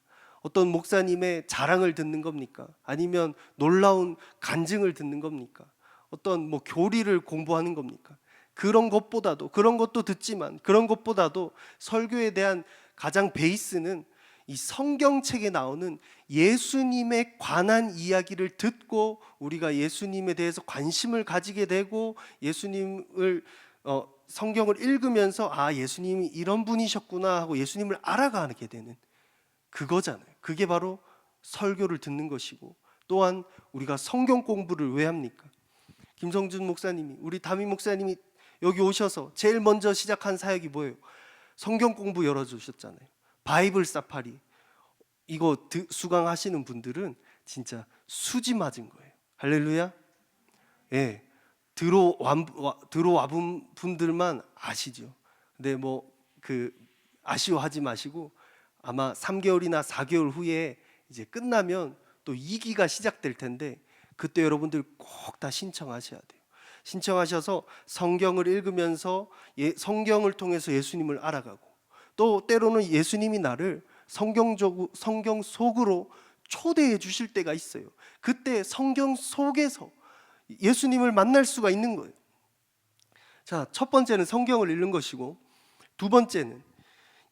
어떤 목사님의 자랑을 듣는 겁니까? 아니면 놀라운 간증을 듣는 겁니까? 어떤 교리를 공부하는 겁니까? 그런 것도 듣지만, 그런 것보다도 설교에 대한 가장 베이스는 이 성경책에 나오는 예수님에 관한 이야기를 듣고 우리가 예수님에 대해서 관심을 가지게 되고, 성경을 읽으면서 예수님이 이런 분이셨구나 하고 예수님을 알아가게 되는 그거잖아요. 그게 바로 설교를 듣는 것이고, 또한 우리가 성경 공부를 왜 합니까? 김성준 목사님이, 우리 담임 목사님이 여기 오셔서 제일 먼저 시작한 사역이 뭐예요? 성경 공부 열어주셨잖아요. 바이블 사파리. 이거 수강하시는 분들은 진짜 수지 맞은 거예요. 할렐루야. 예, 들어와 본 분들만 아시죠. 근데 아쉬워하지 마시고, 아마 3개월이나 4개월 후에 이제 끝나면 또 2기가 시작될 텐데, 그때 여러분들 꼭 다 신청하셔야 돼요. 신청하셔서 성경을 읽으면서 성경을 통해서 예수님을 알아가고, 또 때로는 예수님이 나를 성경 속으로 초대해 주실 때가 있어요. 그때 성경 속에서 예수님을 만날 수가 있는 거예요. 자, 첫 번째는 성경을 읽는 것이고, 두 번째는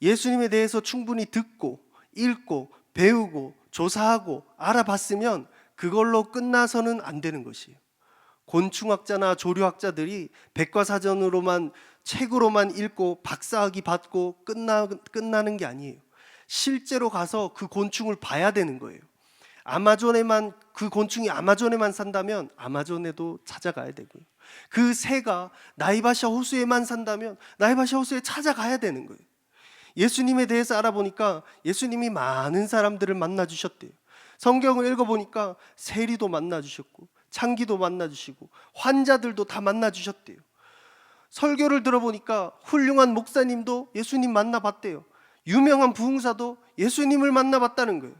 예수님에 대해서 충분히 듣고 읽고 배우고 조사하고 알아봤으면 그걸로 끝나서는 안 되는 것이에요. 곤충학자나 조류학자들이 백과사전으로만, 책으로만 읽고 박사학위 받고 끝나는 게 아니에요. 실제로 가서 그 곤충을 봐야 되는 거예요. 그 곤충이 아마존에만 산다면 아마존에도 찾아가야 되고요. 그 새가 나이바샤 호수에만 산다면 나이바샤 호수에 찾아가야 되는 거예요. 예수님에 대해서 알아보니까 예수님이 많은 사람들을 만나주셨대요. 성경을 읽어보니까 세리도 만나주셨고 창기도 만나주시고 환자들도 다 만나주셨대요. 설교를 들어보니까 훌륭한 목사님도 예수님 만나봤대요. 유명한 부흥사도 예수님을 만나봤다는 거예요.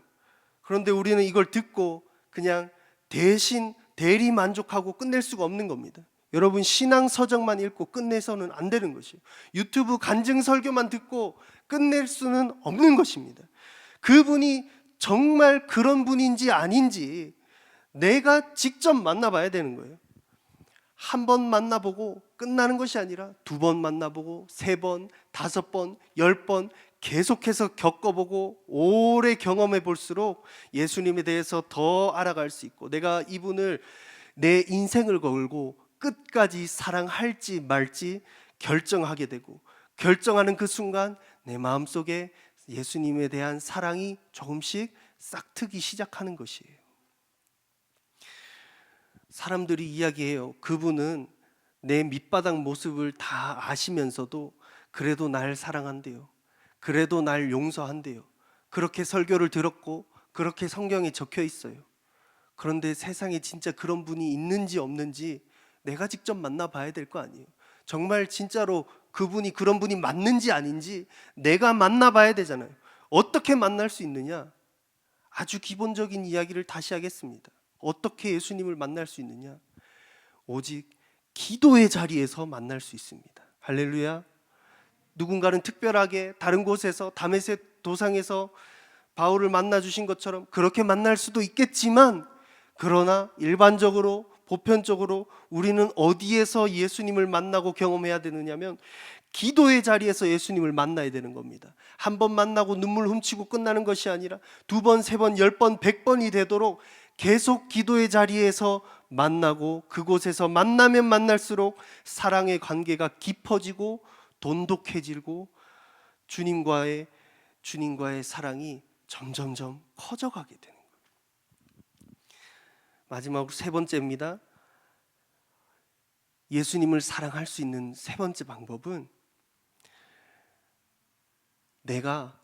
그런데 우리는 이걸 듣고 그냥 대리 만족하고 끝낼 수가 없는 겁니다. 여러분, 신앙 서적만 읽고 끝내서는 안 되는 것이에요. 유튜브 간증 설교만 듣고 끝낼 수는 없는 것입니다. 그분이 정말 그런 분인지 아닌지 내가 직접 만나봐야 되는 거예요. 한 번 만나보고 끝나는 것이 아니라 2번 만나보고 3번, 5번, 10번 계속해서 겪어보고 오래 경험해 볼수록 예수님에 대해서 더 알아갈 수 있고, 내가 이분을 내 인생을 걸고 끝까지 사랑할지 말지 결정하게 되고, 결정하는 그 순간 내 마음속에 예수님에 대한 사랑이 조금씩 싹트기 시작하는 것이에요. 사람들이 이야기해요. 그분은 내 밑바닥 모습을 다 아시면서도 그래도 날 사랑한대요. 그래도 날 용서한대요. 그렇게 설교를 들었고 그렇게 성경에 적혀 있어요. 그런데 세상에 진짜 그런 분이 있는지 없는지 내가 직접 만나봐야 될 거 아니에요. 정말 진짜로 그분이 그런 분이 맞는지 아닌지 내가 만나봐야 되잖아요. 어떻게 만날 수 있느냐? 아주 기본적인 이야기를 다시 하겠습니다. 어떻게 예수님을 만날 수 있느냐? 오직 기도의 자리에서 만날 수 있습니다. 할렐루야. 누군가는 특별하게 다른 곳에서 다메섹 도상에서 바울을 만나 주신 것처럼 그렇게 만날 수도 있겠지만, 그러나 일반적으로 보편적으로 우리는 어디에서 예수님을 만나고 경험해야 되느냐면 기도의 자리에서 예수님을 만나야 되는 겁니다. 한 번 만나고 눈물 훔치고 끝나는 것이 아니라 2번, 3번, 10번, 100번이 되도록 계속 기도의 자리에서 만나고, 그곳에서 만나면 만날수록 사랑의 관계가 깊어지고 돈독해지고 주님과의 사랑이 점점점 커져가게 되는 거예요. 마지막으로 3번째입니다. 예수님을 사랑할 수 있는 3번째 방법은, 내가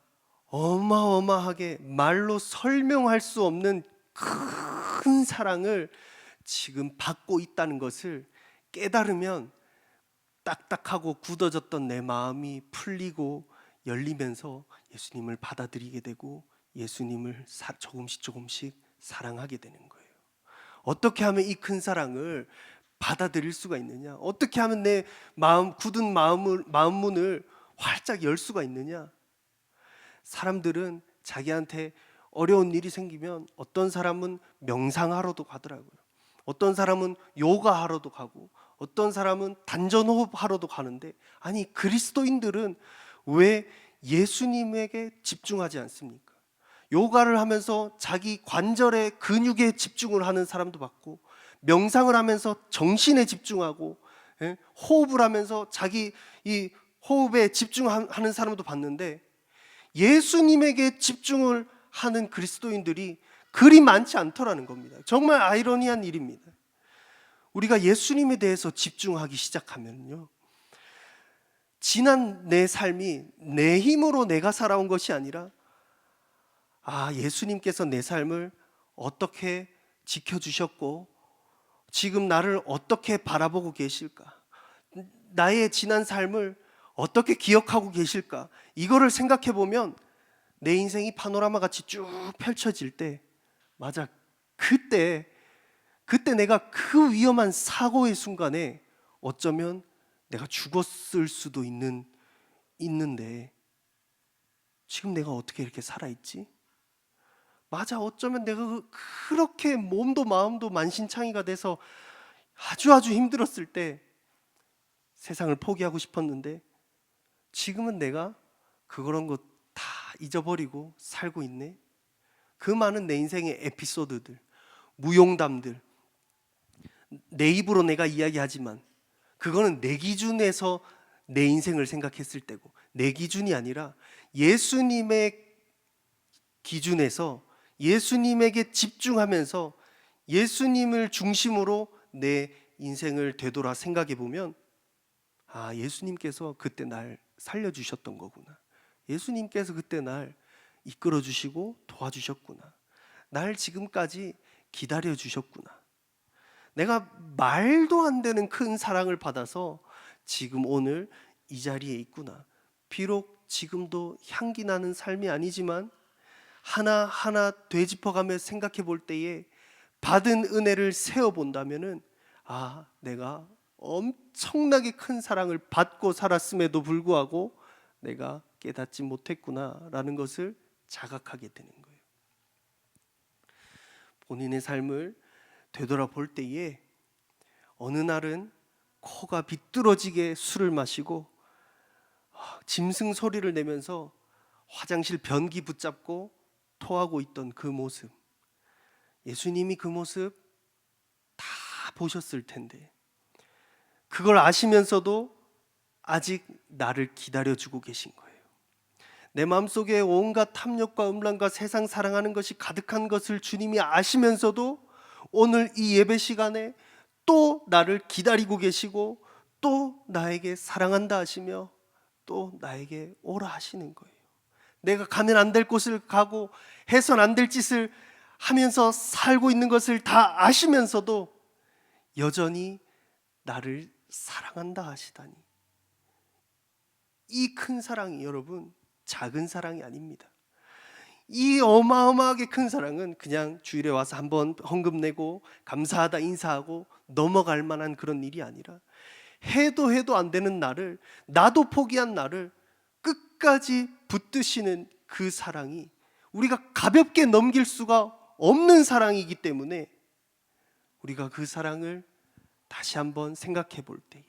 어마어마하게 말로 설명할 수 없는 큰 사랑을 지금 받고 있다는 것을 깨달으면 딱딱하고 굳어졌던 내 마음이 풀리고 열리면서 예수님을 받아들이게 되고 예수님을 조금씩 사랑하게 되는 거예요. 어떻게 하면 이 큰 사랑을 받아들일 수가 있느냐? 어떻게 하면 내 마음 굳은 마음 문을 활짝 열 수가 있느냐? 사람들은 자기한테 어려운 일이 생기면 어떤 사람은 명상하러도 가더라고요. 어떤 사람은 요가하러도 가고 어떤 사람은 단전호흡하러도 가는데, 아니 그리스도인들은 왜 예수님에게 집중하지 않습니까? 요가를 하면서 자기 관절의 근육에 집중을 하는 사람도 봤고, 명상을 하면서 정신에 집중하고, 호흡을 하면서 자기 이 호흡에 집중하는 사람도 봤는데, 예수님에게 집중을 하는 그리스도인들이 그리 많지 않더라는 겁니다. 정말 아이러니한 일입니다. 우리가 예수님에 대해서 집중하기 시작하면요, 지난 내 삶이 내 힘으로 내가 살아온 것이 아니라, 예수님께서 내 삶을 어떻게 지켜주셨고 지금 나를 어떻게 바라보고 계실까, 나의 지난 삶을 어떻게 기억하고 계실까, 이거를 생각해 보면 내 인생이 파노라마 같이 쭉 펼쳐질 때, 맞아, 그때 내가 그 위험한 사고의 순간에 어쩌면 내가 죽었을 수도 있는데 지금 내가 어떻게 이렇게 살아있지? 맞아, 어쩌면 내가 그렇게 몸도 마음도 만신창이가 돼서 아주 힘들었을 때 세상을 포기하고 싶었는데, 지금은 내가 그런 것 다 잊어버리고 살고 있네. 그 많은 내 인생의 에피소드들, 무용담들, 내 입으로 내가 이야기하지만 그거는 내 기준에서 내 인생을 생각했을 때고, 내 기준이 아니라 예수님의 기준에서 예수님에게 집중하면서 예수님을 중심으로 내 인생을 되돌아 생각해 보면, 예수님께서 그때 날 살려주셨던 거구나. 예수님께서 그때 날 이끌어 주시고 도와주셨구나. 날 지금까지 기다려 주셨구나. 내가 말도 안 되는 큰 사랑을 받아서 지금 오늘 이 자리에 있구나. 비록 지금도 향기 나는 삶이 아니지만 하나하나 되짚어가며 생각해 볼 때에 받은 은혜를 세어본다면은, 내가 엄청나게 큰 사랑을 받고 살았음에도 불구하고 내가 깨닫지 못했구나라는 것을 자각하게 되는 거예요. 본인의 삶을 되돌아볼 때에 어느 날은 코가 비뚤어지게 술을 마시고 짐승 소리를 내면서 화장실 변기 붙잡고 토하고 있던 그 모습, 예수님이 그 모습 다 보셨을 텐데 그걸 아시면서도 아직 나를 기다려주고 계신 거예요. 내 마음속에 온갖 탐욕과 음란과 세상 사랑하는 것이 가득한 것을 주님이 아시면서도 오늘 이 예배 시간에 또 나를 기다리고 계시고 또 나에게 사랑한다 하시며 또 나에게 오라 하시는 거예요. 내가 가면 안 될 곳을 가고 해선 안 될 짓을 하면서 살고 있는 것을 다 아시면서도 여전히 나를 사랑한다 하시다니, 이 큰 사랑이 여러분 작은 사랑이 아닙니다. 이 어마어마하게 큰 사랑은 그냥 주일에 와서 한번 헌금 내고 감사하다 인사하고 넘어갈 만한 그런 일이 아니라 해도 안 되는 나를, 나도 포기한 나를 끝까지 붙드시는 그 사랑이 우리가 가볍게 넘길 수가 없는 사랑이기 때문에 우리가 그 사랑을 다시 한번 생각해 볼 때에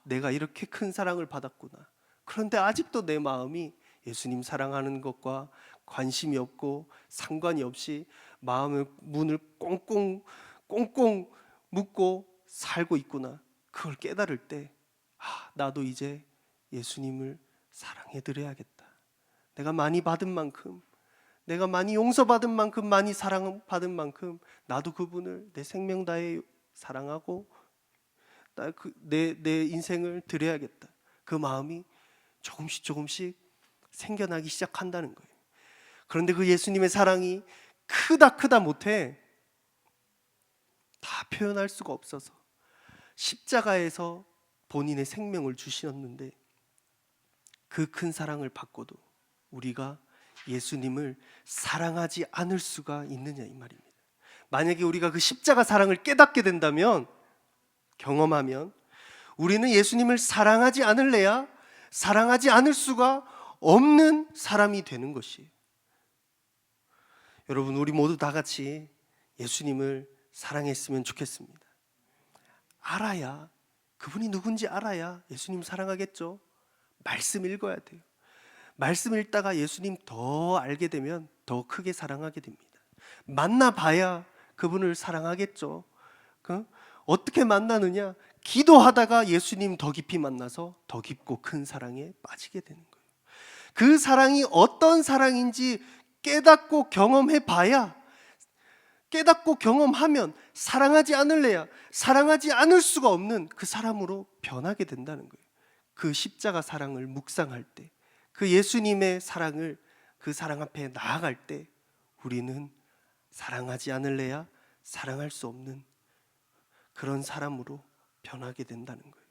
내가 이렇게 큰 사랑을 받았구나. 그런데 아직도 내 마음이 예수님 사랑하는 것과 관심이 없고 상관이 없이 마음의 문을 꽁꽁 묶고 살고 있구나. 그걸 깨달을 때 나도 이제 예수님을 사랑해 드려야겠다. 내가 많이 받은 만큼, 내가 많이 용서받은 만큼, 많이 사랑받은 만큼 나도 그분을 내 생명 다해 사랑하고 내 인생을 드려야겠다. 그 마음이 조금씩 생겨나기 시작한다는 거예요. 그런데 그 예수님의 사랑이 크다 못해 다 표현할 수가 없어서 십자가에서 본인의 생명을 주셨는데 그 큰 사랑을 받고도 우리가 예수님을 사랑하지 않을 수가 있느냐 이 말입니다. 만약에 우리가 그 십자가 사랑을 깨닫게 된다면, 경험하면 우리는 예수님을 사랑하지 않을래야 사랑하지 않을 수가 없는 사람이 되는 것이에요. 여러분, 우리 모두 다 같이 예수님을 사랑했으면 좋겠습니다. 알아야, 그분이 누군지 알아야 예수님 사랑하겠죠. 말씀 읽어야 돼요. 말씀 읽다가 예수님 더 알게 되면 더 크게 사랑하게 됩니다. 만나봐야 그분을 사랑하겠죠. 어떻게 만나느냐? 기도하다가 예수님 더 깊이 만나서 더 깊고 큰 사랑에 빠지게 되는 거예요. 그 사랑이 어떤 사랑인지 깨닫고 경험해봐야, 깨닫고 경험하면 사랑하지 않을래야 사랑하지 않을 수가 없는 그 사람으로 변하게 된다는 거예요. 그 십자가 사랑을 묵상할 때, 그 예수님의 사랑을, 그 사랑 앞에 나아갈 때 우리는 사랑하지 않을래야 사랑할 수 없는 그런 사람으로 변하게 된다는 거예요.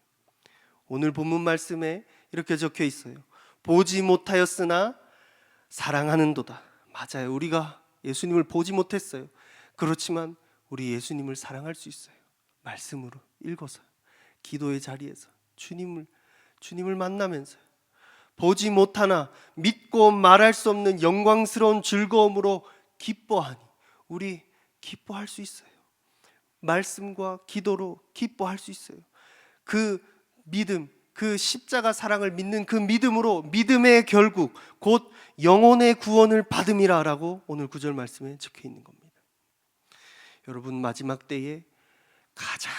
오늘 본문 말씀에 이렇게 적혀 있어요. 보지 못하였으나 사랑하는도다. 맞아요. 우리가 예수님을 보지 못했어요. 그렇지만 우리 예수님을 사랑할 수 있어요. 말씀으로 읽어서, 기도의 자리에서 주님을 만나면서. 보지 못하나 믿고 말할 수 없는 영광스러운 즐거움으로 기뻐하니. 우리 기뻐할 수 있어요. 말씀과 기도로 기뻐할 수 있어요. 그 믿음, 그 십자가 사랑을 믿는 그 믿음으로 믿음의 결국 곧 영혼의 구원을 받음이라 라고 오늘 9절 말씀에 적혀 있는 겁니다. 여러분, 마지막 때에 가장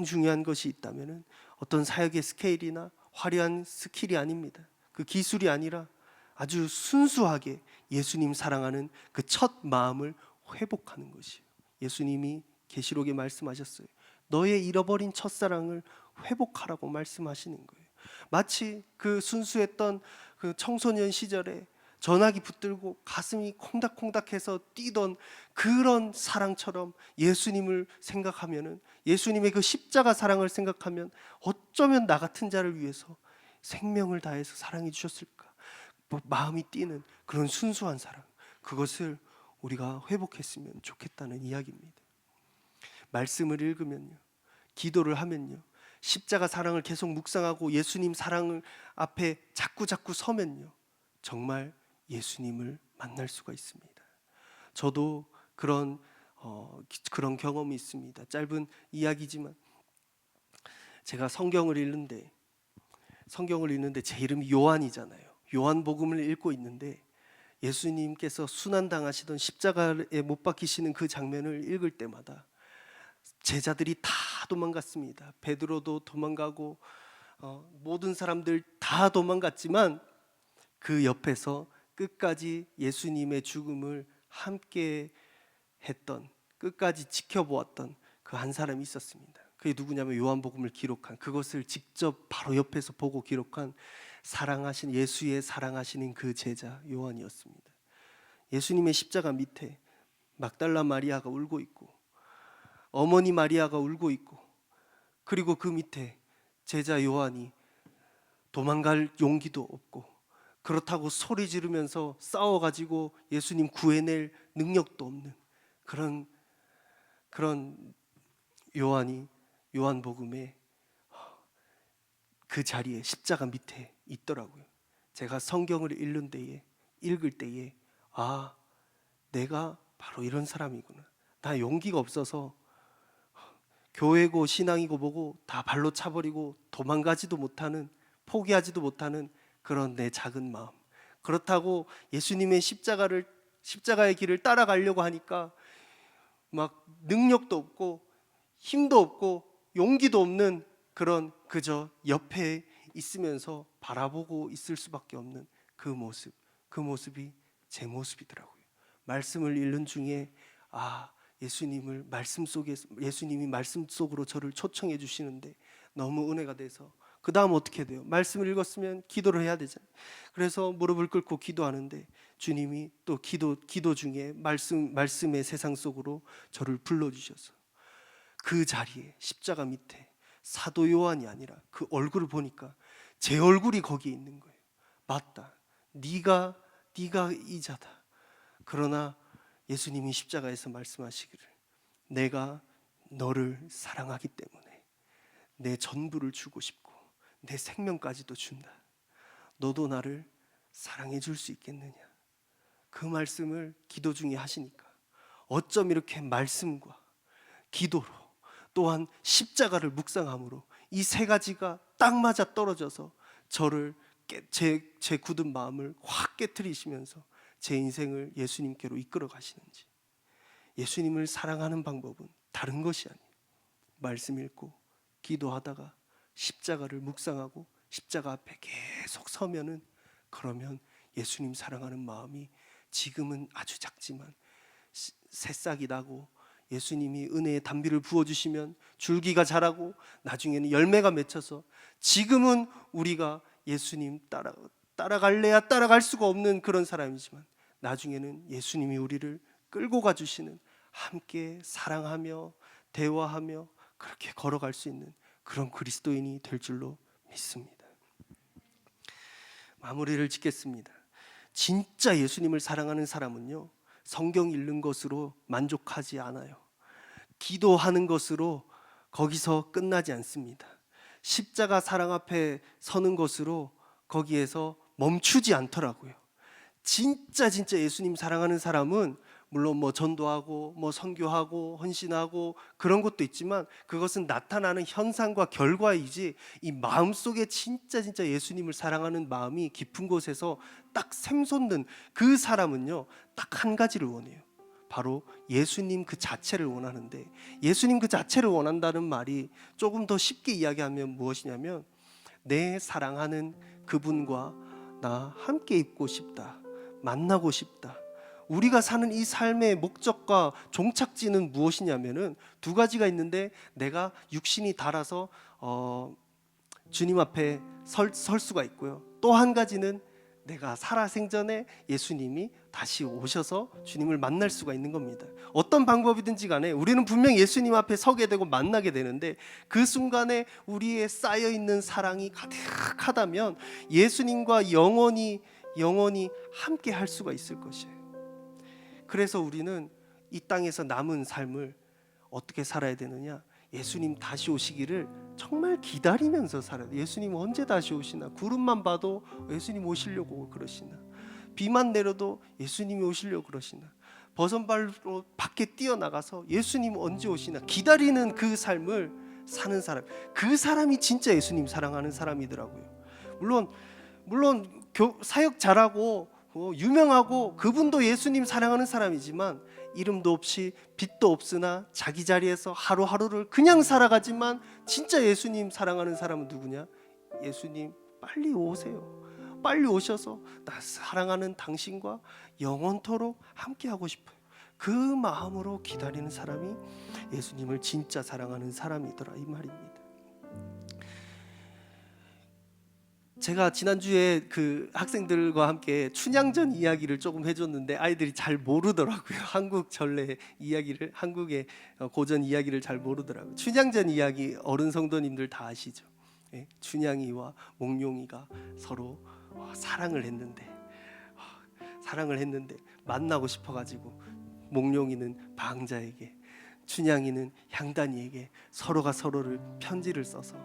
중요한 것이 있다면 어떤 사역의 스케일이나 화려한 스킬이 아닙니다. 그 기술이 아니라 아주 순수하게 예수님 사랑하는 그 첫 마음을 회복하는 것이에요. 예수님이 계시록에 말씀하셨어요. 너의 잃어버린 첫사랑을 회복하라고 말씀하시는 거예요. 마치 그 순수했던 그 청소년 시절에 전화기 붙들고 가슴이 콩닥콩닥해서 뛰던 그런 사랑처럼 예수님을 생각하면은, 예수님의 그 십자가 사랑을 생각하면 어쩌면 나 같은 자를 위해서 생명을 다해서 사랑해 주셨을까? 마음이 뛰는 그런 순수한 사랑, 그것을 우리가 회복했으면 좋겠다는 이야기입니다. 말씀을 읽으면요, 기도를 하면요, 십자가 사랑을 계속 묵상하고 예수님 사랑을 앞에 자꾸 서면요, 정말 예수님을 만날 수가 있습니다. 저도 그런 경험이 있습니다. 짧은 이야기지만 제가 성경을 읽는데 제 이름이 요한이잖아요. 요한복음을 읽고 있는데 예수님께서 순환당하시던 십자가에 못 박히시는 그 장면을 읽을 때마다 제자들이 다 도망갔습니다. 베드로도 도망가고 모든 사람들 다 도망갔지만 그 옆에서 끝까지 예수님의 죽음을 함께 했던, 끝까지 지켜보았던 그 한 사람이 있었습니다. 그게 누구냐면 요한복음을 기록한, 그것을 직접 바로 옆에서 보고 기록한 사랑하신 예수의 사랑하시는 그 제자 요한이었습니다. 예수님의 십자가 밑에 막달라 마리아가 울고 있고 어머니 마리아가 울고 있고, 그리고 그 밑에 제자 요한이 도망갈 용기도 없고 그렇다고 소리 지르면서 싸워가지고 예수님 구해낼 능력도 없는 그런 요한이 요한복음에 그 자리에 십자가 밑에 있더라고요. 제가 성경을 읽을 때에 아, 내가 바로 이런 사람이구나. 나 용기가 없어서 교회고 신앙이고 뭐고 다 발로 차버리고 도망가지도 못하는, 포기하지도 못하는 그런 내 작은 마음. 그렇다고 예수님의 십자가의 길을 따라가려고 하니까 막 능력도 없고 힘도 없고 용기도 없는 그런, 그저 옆에 있으면서 바라보고 있을 수밖에 없는 그 모습이 제 모습이더라고요. 말씀을 읽는 중에 예수님이 말씀 속으로 저를 초청해 주시는데 너무 은혜가 돼서, 그 다음 어떻게 돼요? 말씀을 읽었으면 기도를 해야 되잖아요. 그래서 무릎을 꿇고 기도하는데 주님이 또 기도 중에 말씀의 세상 속으로 저를 불러주셔서 그 자리에 십자가 밑에 사도 요한이 아니라 그 얼굴을 보니까 제 얼굴이 거기에 있는 거예요. 맞다, 네가 이자다. 그러나 예수님이 십자가에서 말씀하시기를 내가 너를 사랑하기 때문에 내 전부를 주고 싶고 내 생명까지도 준다. 너도 나를 사랑해 줄 수 있겠느냐. 그 말씀을 기도 중에 하시니까 어쩜 이렇게 말씀과 기도로 또한 십자가를 묵상함으로 이 세 가지가 딱 맞아 떨어져서 저를 제 굳은 마음을 확 깨트리시면서 제 인생을 예수님께로 이끌어 가시는지. 예수님을 사랑하는 방법은 다른 것이 아니에요. 말씀 읽고 기도하다가 십자가를 묵상하고 십자가 앞에 계속 서면은, 그러면 예수님 사랑하는 마음이 지금은 아주 작지만 새싹이 나고 예수님이 은혜의 단비를 부어주시면 줄기가 자라고 나중에는 열매가 맺혀서, 지금은 우리가 예수님 따라갈래야 따라갈 수가 없는 그런 사람이지만 나중에는 예수님이 우리를 끌고 가주시는, 함께 사랑하며 대화하며 그렇게 걸어갈 수 있는 그런 그리스도인이 될 줄로 믿습니다. 마무리를 짓겠습니다. 진짜 예수님을 사랑하는 사람은요, 성경 읽는 것으로 만족하지 않아요. 기도하는 것으로 거기서 끝나지 않습니다. 십자가 사랑 앞에 서는 것으로 거기에서 멈추지 않더라고요. 진짜 예수님 사랑하는 사람은 물론 전도하고 선교하고 헌신하고 그런 것도 있지만 그것은 나타나는 현상과 결과이지, 이 마음속에 진짜 예수님을 사랑하는 마음이 깊은 곳에서 딱 샘솟는 그 사람은요, 딱 한 가지를 원해요. 바로 예수님 그 자체를 원하는데, 예수님 그 자체를 원한다는 말이 조금 더 쉽게 이야기하면 무엇이냐면, 내 사랑하는 그분과 나 함께 있고 싶다, 만나고 싶다. 우리가 사는 이 삶의 목적과 종착지는 무엇이냐면은 두 가지가 있는데, 내가 육신이 닳아서 주님 앞에 설 수가 있고요. 또 한 가지는 내가 살아생전에 예수님이 다시 오셔서 주님을 만날 수가 있는 겁니다. 어떤 방법이든지 간에 우리는 분명 예수님 앞에 서게 되고 만나게 되는데, 그 순간에 우리의 쌓여있는 사랑이 가득하다면 예수님과 영원히 함께 할 수가 있을 것이에요. 그래서 우리는 이 땅에서 남은 삶을 어떻게 살아야 되느냐, 예수님 다시 오시기를 정말 기다리면서 살아야 돼. 예수님 언제 다시 오시나, 구름만 봐도 예수님 오시려고 그러시나, 비만 내려도 예수님이 오시려고 그러시나, 버선발로 밖에 뛰어나가서 예수님 언제 오시나 기다리는 그 삶을 사는 사람, 그 사람이 진짜 예수님 사랑하는 사람이더라고요. 물론 사역 잘하고 유명하고 그분도 예수님 사랑하는 사람이지만 이름도 없이 빚도 없으나 자기 자리에서 하루하루를 그냥 살아가지만 진짜 예수님 사랑하는 사람은 누구냐? 예수님 빨리 오세요. 빨리 오셔서 나 사랑하는 당신과 영원토록 함께하고 싶어요. 그 마음으로 기다리는 사람이 예수님을 진짜 사랑하는 사람이더라 이 말입니다. 제가 지난주에 그 학생들과 함께 춘향전 이야기를 조금 해줬는데 아이들이 잘 모르더라고요. 한국 전래 이야기를, 한국의 고전 이야기를 잘 모르더라고요. 춘향전 이야기 어른 성도님들 다 아시죠? 예? 춘향이와 몽룡이가 서로 사랑을 했는데 만나고 싶어가지고 몽룡이는 방자에게, 춘향이는 향단이에게 서로가 서로를 편지를 써서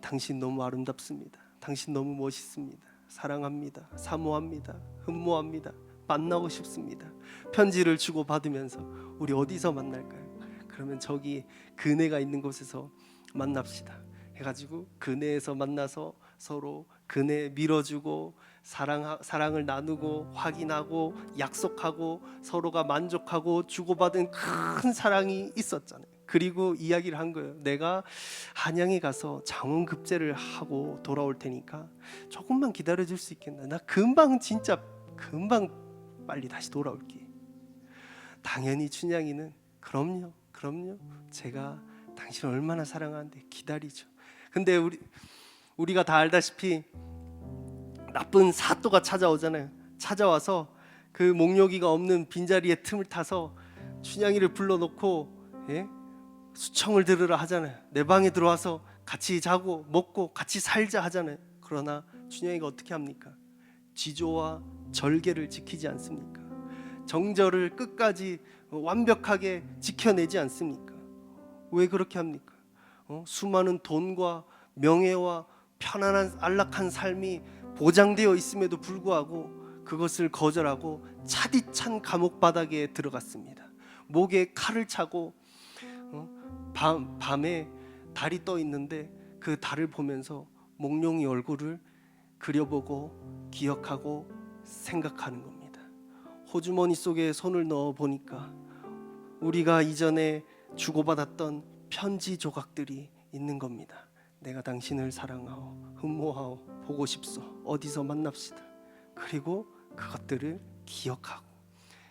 당신 너무 아름답습니다. 당신 너무 멋있습니다. 사랑합니다. 사모합니다. 흠모합니다. 만나고 싶습니다. 편지를 주고받으면서 우리 어디서 만날까요? 그러면 저기 그네가 있는 곳에서 만납시다 해가지고 그네에서 만나서 서로 그네 밀어주고 사랑을 나누고 확인하고 약속하고 서로가 만족하고 주고받은 큰 사랑이 있었잖아요. 그리고 이야기를 한 거예요. 내가 한양에 가서 장원급제를 하고 돌아올 테니까 조금만 기다려줄 수 있겠나? 나 금방 빨리 다시 돌아올게. 당연히 춘향이는 그럼요 제가 당신을 얼마나 사랑하는데 기다리죠. 근데 우리가 다 알다시피 나쁜 사또가 찾아오잖아요. 찾아와서 그 목욕이가 없는 빈자리에 틈을 타서 춘향이를 불러놓고 수청을 들으라 하잖아요. 내 방에 들어와서 같이 자고 먹고 같이 살자 하잖아요. 그러나 춘향이가 어떻게 합니까? 지조와 절개를 지키지 않습니까? 정절을 끝까지 완벽하게 지켜내지 않습니까? 왜 그렇게 합니까? 수많은 돈과 명예와 편안한 안락한 삶이 보장되어 있음에도 불구하고 그것을 거절하고 차디찬 감옥 바닥에 들어갔습니다. 목에 칼을 차고 밤에 달이 떠 있는데 그 달을 보면서 몽룡이 얼굴을 그려보고 기억하고 생각하는 겁니다. 호주머니 속에 손을 넣어 보니까 우리가 이전에 주고받았던 편지 조각들이 있는 겁니다. 내가 당신을 사랑하오, 흠모하오, 보고 싶소, 어디서 만납시다. 그리고 그것들을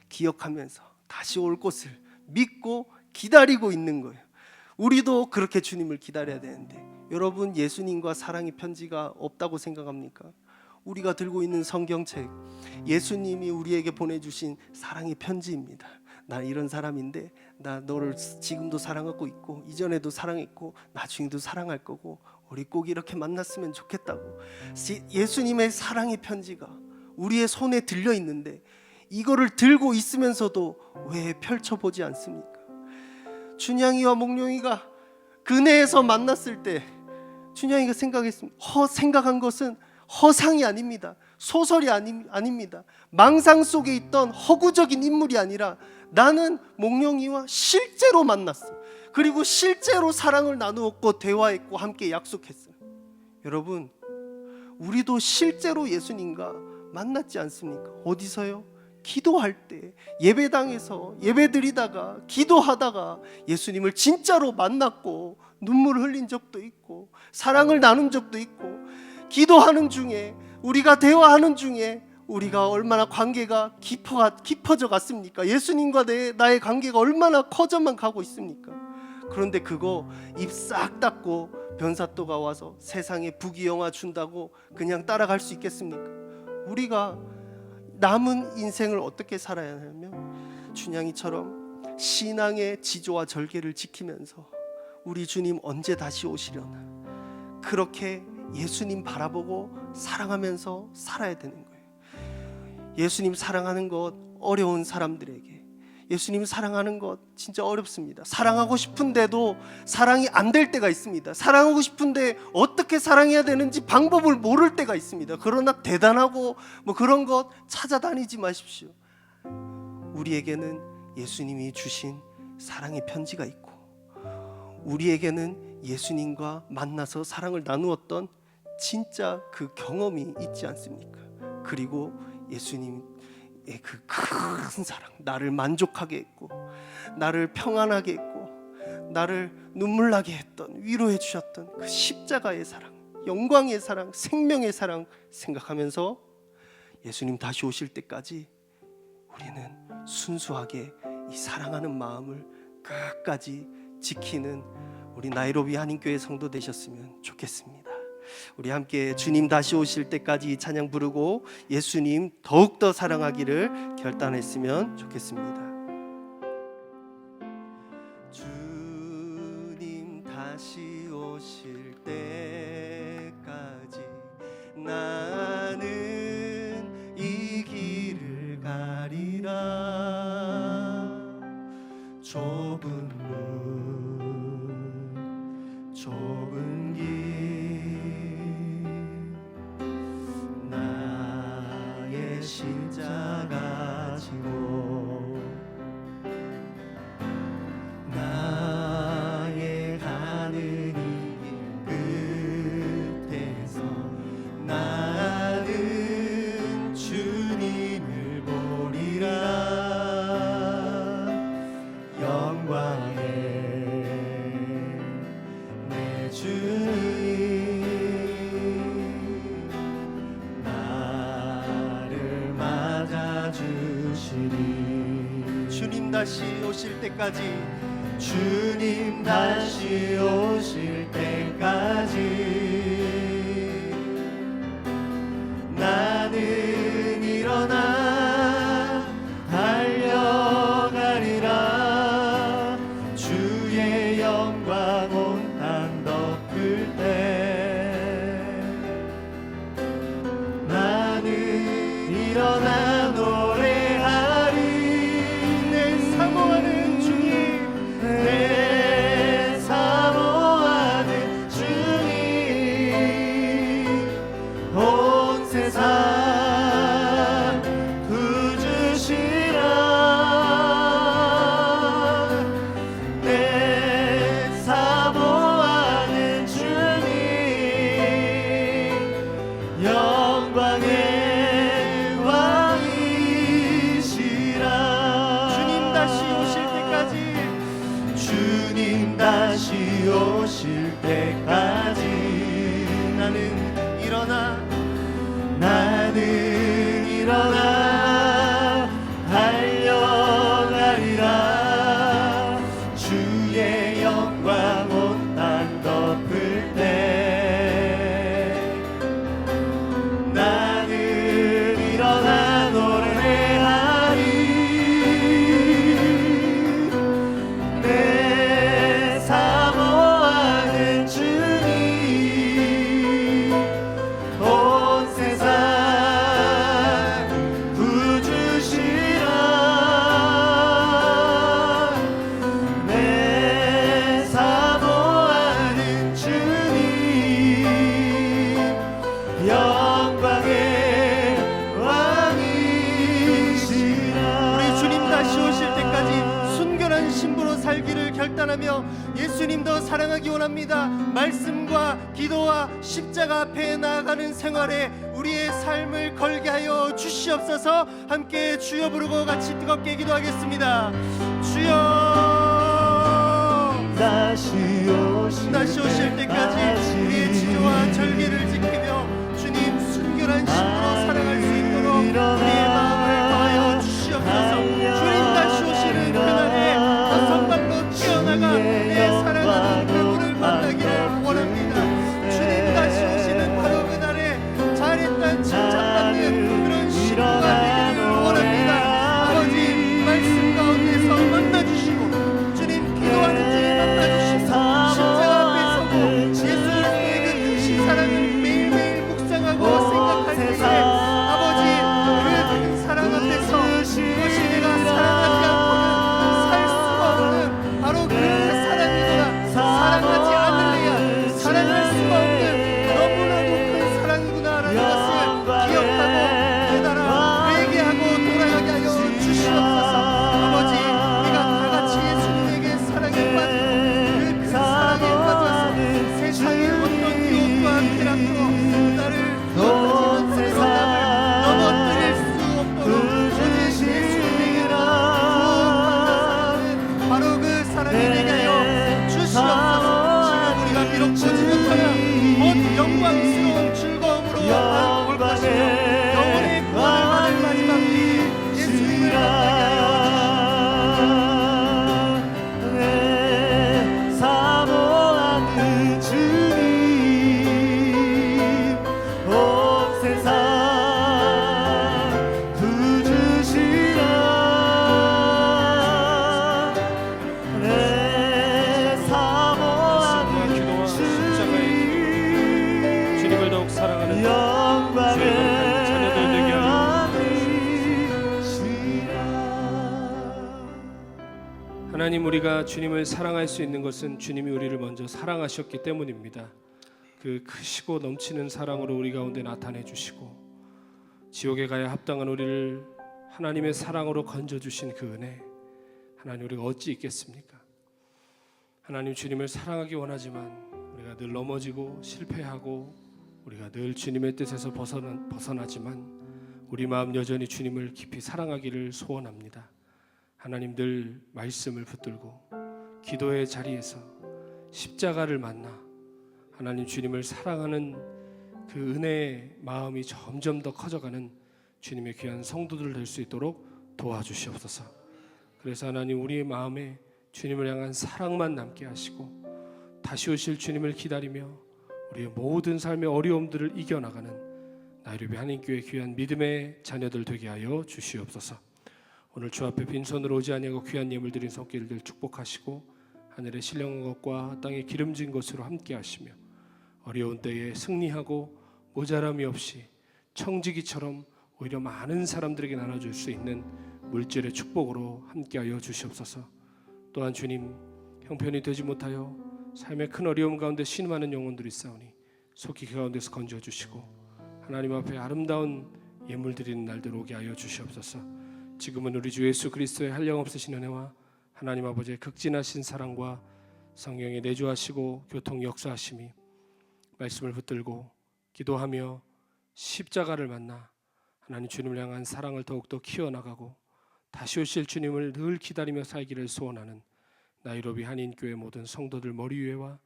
기억하면서 다시 올 것을 믿고 기다리고 있는 거예요. 우리도 그렇게 주님을 기다려야 되는데 여러분, 예수님과 사랑의 편지가 없다고 생각합니까? 우리가 들고 있는 성경책, 예수님이 우리에게 보내주신 사랑의 편지입니다. 나 이런 사람인데 나 너를 지금도 사랑하고 있고 이전에도 사랑했고 나중에도 사랑할 거고 우리 꼭 이렇게 만났으면 좋겠다고. 예수님의 사랑의 편지가 우리의 손에 들려 있는데 이거를 들고 있으면서도 왜 펼쳐보지 않습니까? 춘향이와 몽룡이가 그네에서 만났을 때 춘향이가 생각한 것은 허상이 아닙니다. 소설이 아닙니다. 망상 속에 있던 허구적인 인물이 아니라 나는 몽룡이와 실제로 만났어. 그리고 실제로 사랑을 나누었고 대화했고 함께 약속했어요. 여러분, 우리도 실제로 예수님과 만났지 않습니까? 어디서요? 기도할 때, 예배당에서 예배드리다가 기도하다가 예수님을 진짜로 만났고 눈물을 흘린 적도 있고 사랑을 나눈 적도 있고, 기도하는 중에 우리가 대화하는 중에 우리가 얼마나 관계가 깊어져 갔습니까? 예수님과 나의 관계가 얼마나 커져만 가고 있습니까? 그런데 그거 입 싹 닫고 변사또가 와서 세상에 부귀영화 준다고 그냥 따라갈 수 있겠습니까? 우리가 남은 인생을 어떻게 살아야 하냐면 춘향이처럼 신앙의 지조와 절개를 지키면서 우리 주님 언제 다시 오시려나, 그렇게 예수님 바라보고 사랑하면서 살아야 되는 거예요. 예수님 사랑하는 것 어려운 사람들에게, 예수님 사랑하는 것 진짜 어렵습니다. 사랑하고 싶은데도 사랑이 안 될 때가 있습니다. 사랑하고 싶은데 어떻게 사랑해야 되는지 방법을 모를 때가 있습니다. 그러나 대단하고 그런 것 찾아다니지 마십시오. 우리에게는 예수님이 주신 사랑의 편지가 있고 우리에게는 예수님과 만나서 사랑을 나누었던 진짜 그 경험이 있지 않습니까? 그리고 예수님의 그 큰 사랑, 나를 만족하게 했고 나를 평안하게 했고 나를 눈물 나게 했던, 위로해 주셨던 그 십자가의 사랑, 영광의 사랑, 생명의 사랑 생각하면서 예수님 다시 오실 때까지 우리는 순수하게 이 사랑하는 마음을 끝까지 지키는 우리 나이로비 한인교회 성도 되셨으면 좋겠습니다. 우리 함께 주님 다시 오실 때까지 이 찬양 부르고 예수님 더욱더 사랑하기를 결단했으면 좋겠습니다. 주님 다시 오실 때까지 나는 이 길을 가리라. 좁은 문 좁은 길 나의 십자가 지고 나의 가는 이 길 끝에서 나는 주님을 보리라. 영광의 내 주님 나를 맞아주시리. 주님 다시 오실 때까지, 주님 다시 오실 때까지 나는 일어나 달려가리라. 주의 영광 온 땅 덮을 때 나는 일어나 노래하리. 내 사모하는 주님, 내 사모하는 주님, 온 세상 구주시라. 내 사모하는 주님, 영광의 왕이시라. 주님 다시 오실 때까지, 주님 다시 오실 때까지 나는 일어나 달려가리라. 주의 영광 온 땅 덮을 때 나는 일어나 노래하리. 내 사모하는 주님, 온 세상 구주시라. 내 사모하는 주님, 영광의 왕이시라. 우리 주님 다시 오실 때까지 순결한 신부로 살기를 결단하며 예수님 더 사랑하기 원합니다. 말씀과 기도와 십자가 앞에 나아가는 생활에 우리의 삶을 걸게 하여 주시옵소서. 함께 주여 부르고 같이 뜨겁게 기도하겠습니다. 주여 다시 오실 때까지 우리의 지조와 절개를 지키며 주님 순결한 신부로 살아갈 수 있도록 우리의 마음을 더하여 주시옵소서. 주님 다시 오시는 그날에 다섯 발로 뛰어나가 내 사랑하는 그분을 만나기를 원합니다. 주님 다시 오시는 바로 그날에 잘했단 칭찬받는 그런 신부가 되기를 원합니다. 아버지 말씀 가운데서 만나주시고 주님 기도하는 중에 만나주시고 십자가 앞에 서고 예수님의 그 크신 사랑을 매일매일 묵상하고 생각할 때에 아버지 하나님, 우리가 주님을 사랑할 수 있는 것은 주님이 우리를 먼저 사랑하셨기 때문입니다. 그 크시고 넘치는 사랑으로 우리 가운데 나타내 주시고 지옥에 가야 합당한 우리를 하나님의 사랑으로 건져 주신 그 은혜, 하나님, 우리가 어찌 있겠습니까? 하나님, 주님을 사랑하기 원하지만 우리가 늘 넘어지고 실패하고 우리가 늘 주님의 뜻에서 벗어나지만 우리 마음 여전히 주님을 깊이 사랑하기를 소원합니다. 하나님, 늘 말씀을 붙들고 기도의 자리에서 십자가를 만나 하나님 주님을 사랑하는 그 은혜의 마음이 점점 더 커져가는 주님의 귀한 성도들 될 수 있도록 도와주시옵소서. 그래서 하나님, 우리의 마음에 주님을 향한 사랑만 남게 하시고 다시 오실 주님을 기다리며 우리의 모든 삶의 어려움들을 이겨나가는 나이로비 한인교회 귀한 믿음의 자녀들 되게 하여 주시옵소서. 오늘 주 앞에 빈손으로 오지 아니하고 귀한 예물 드린 손길들 축복하시고 하늘의 신령한 것과 땅의 기름진 것으로 함께 하시며 어려운 때에 승리하고 모자람이 없이 청지기처럼 오히려 많은 사람들에게 나눠줄 수 있는 물질의 축복으로 함께하여 주시옵소서. 또한 주님, 형편이 되지 못하여 삶의 큰 어려움 가운데 신음하는 영혼들이 있사오니 속히 그 가운데서 건져주시고 하나님 앞에 아름다운 예물 드리는 날들 오게 하여 주시옵소서. 지금은 우리 주 예수 그리스도의 한량없으신 은혜와 하나님 아버지의 극진하신 사랑과 성령의 내주하시고 교통 역사하심이 말씀을 붙들고 기도하며 십자가를 만나 하나님 주님을 향한 사랑을 더욱더 키워나가고 다시 오실 주님을 늘 기다리며 살기를 소원하는 나이로비 한인교회 모든 성도들 머리 위에와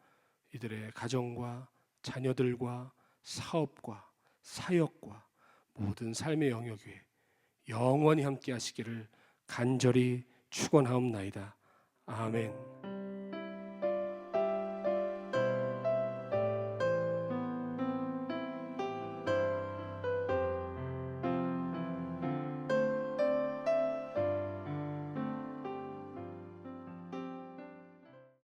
이들의 가정과 자녀들과 사업과 사역과 모든 삶의 영역 위에 영원히 함께 하시기를 간절히 축원하옵나이다. 아멘.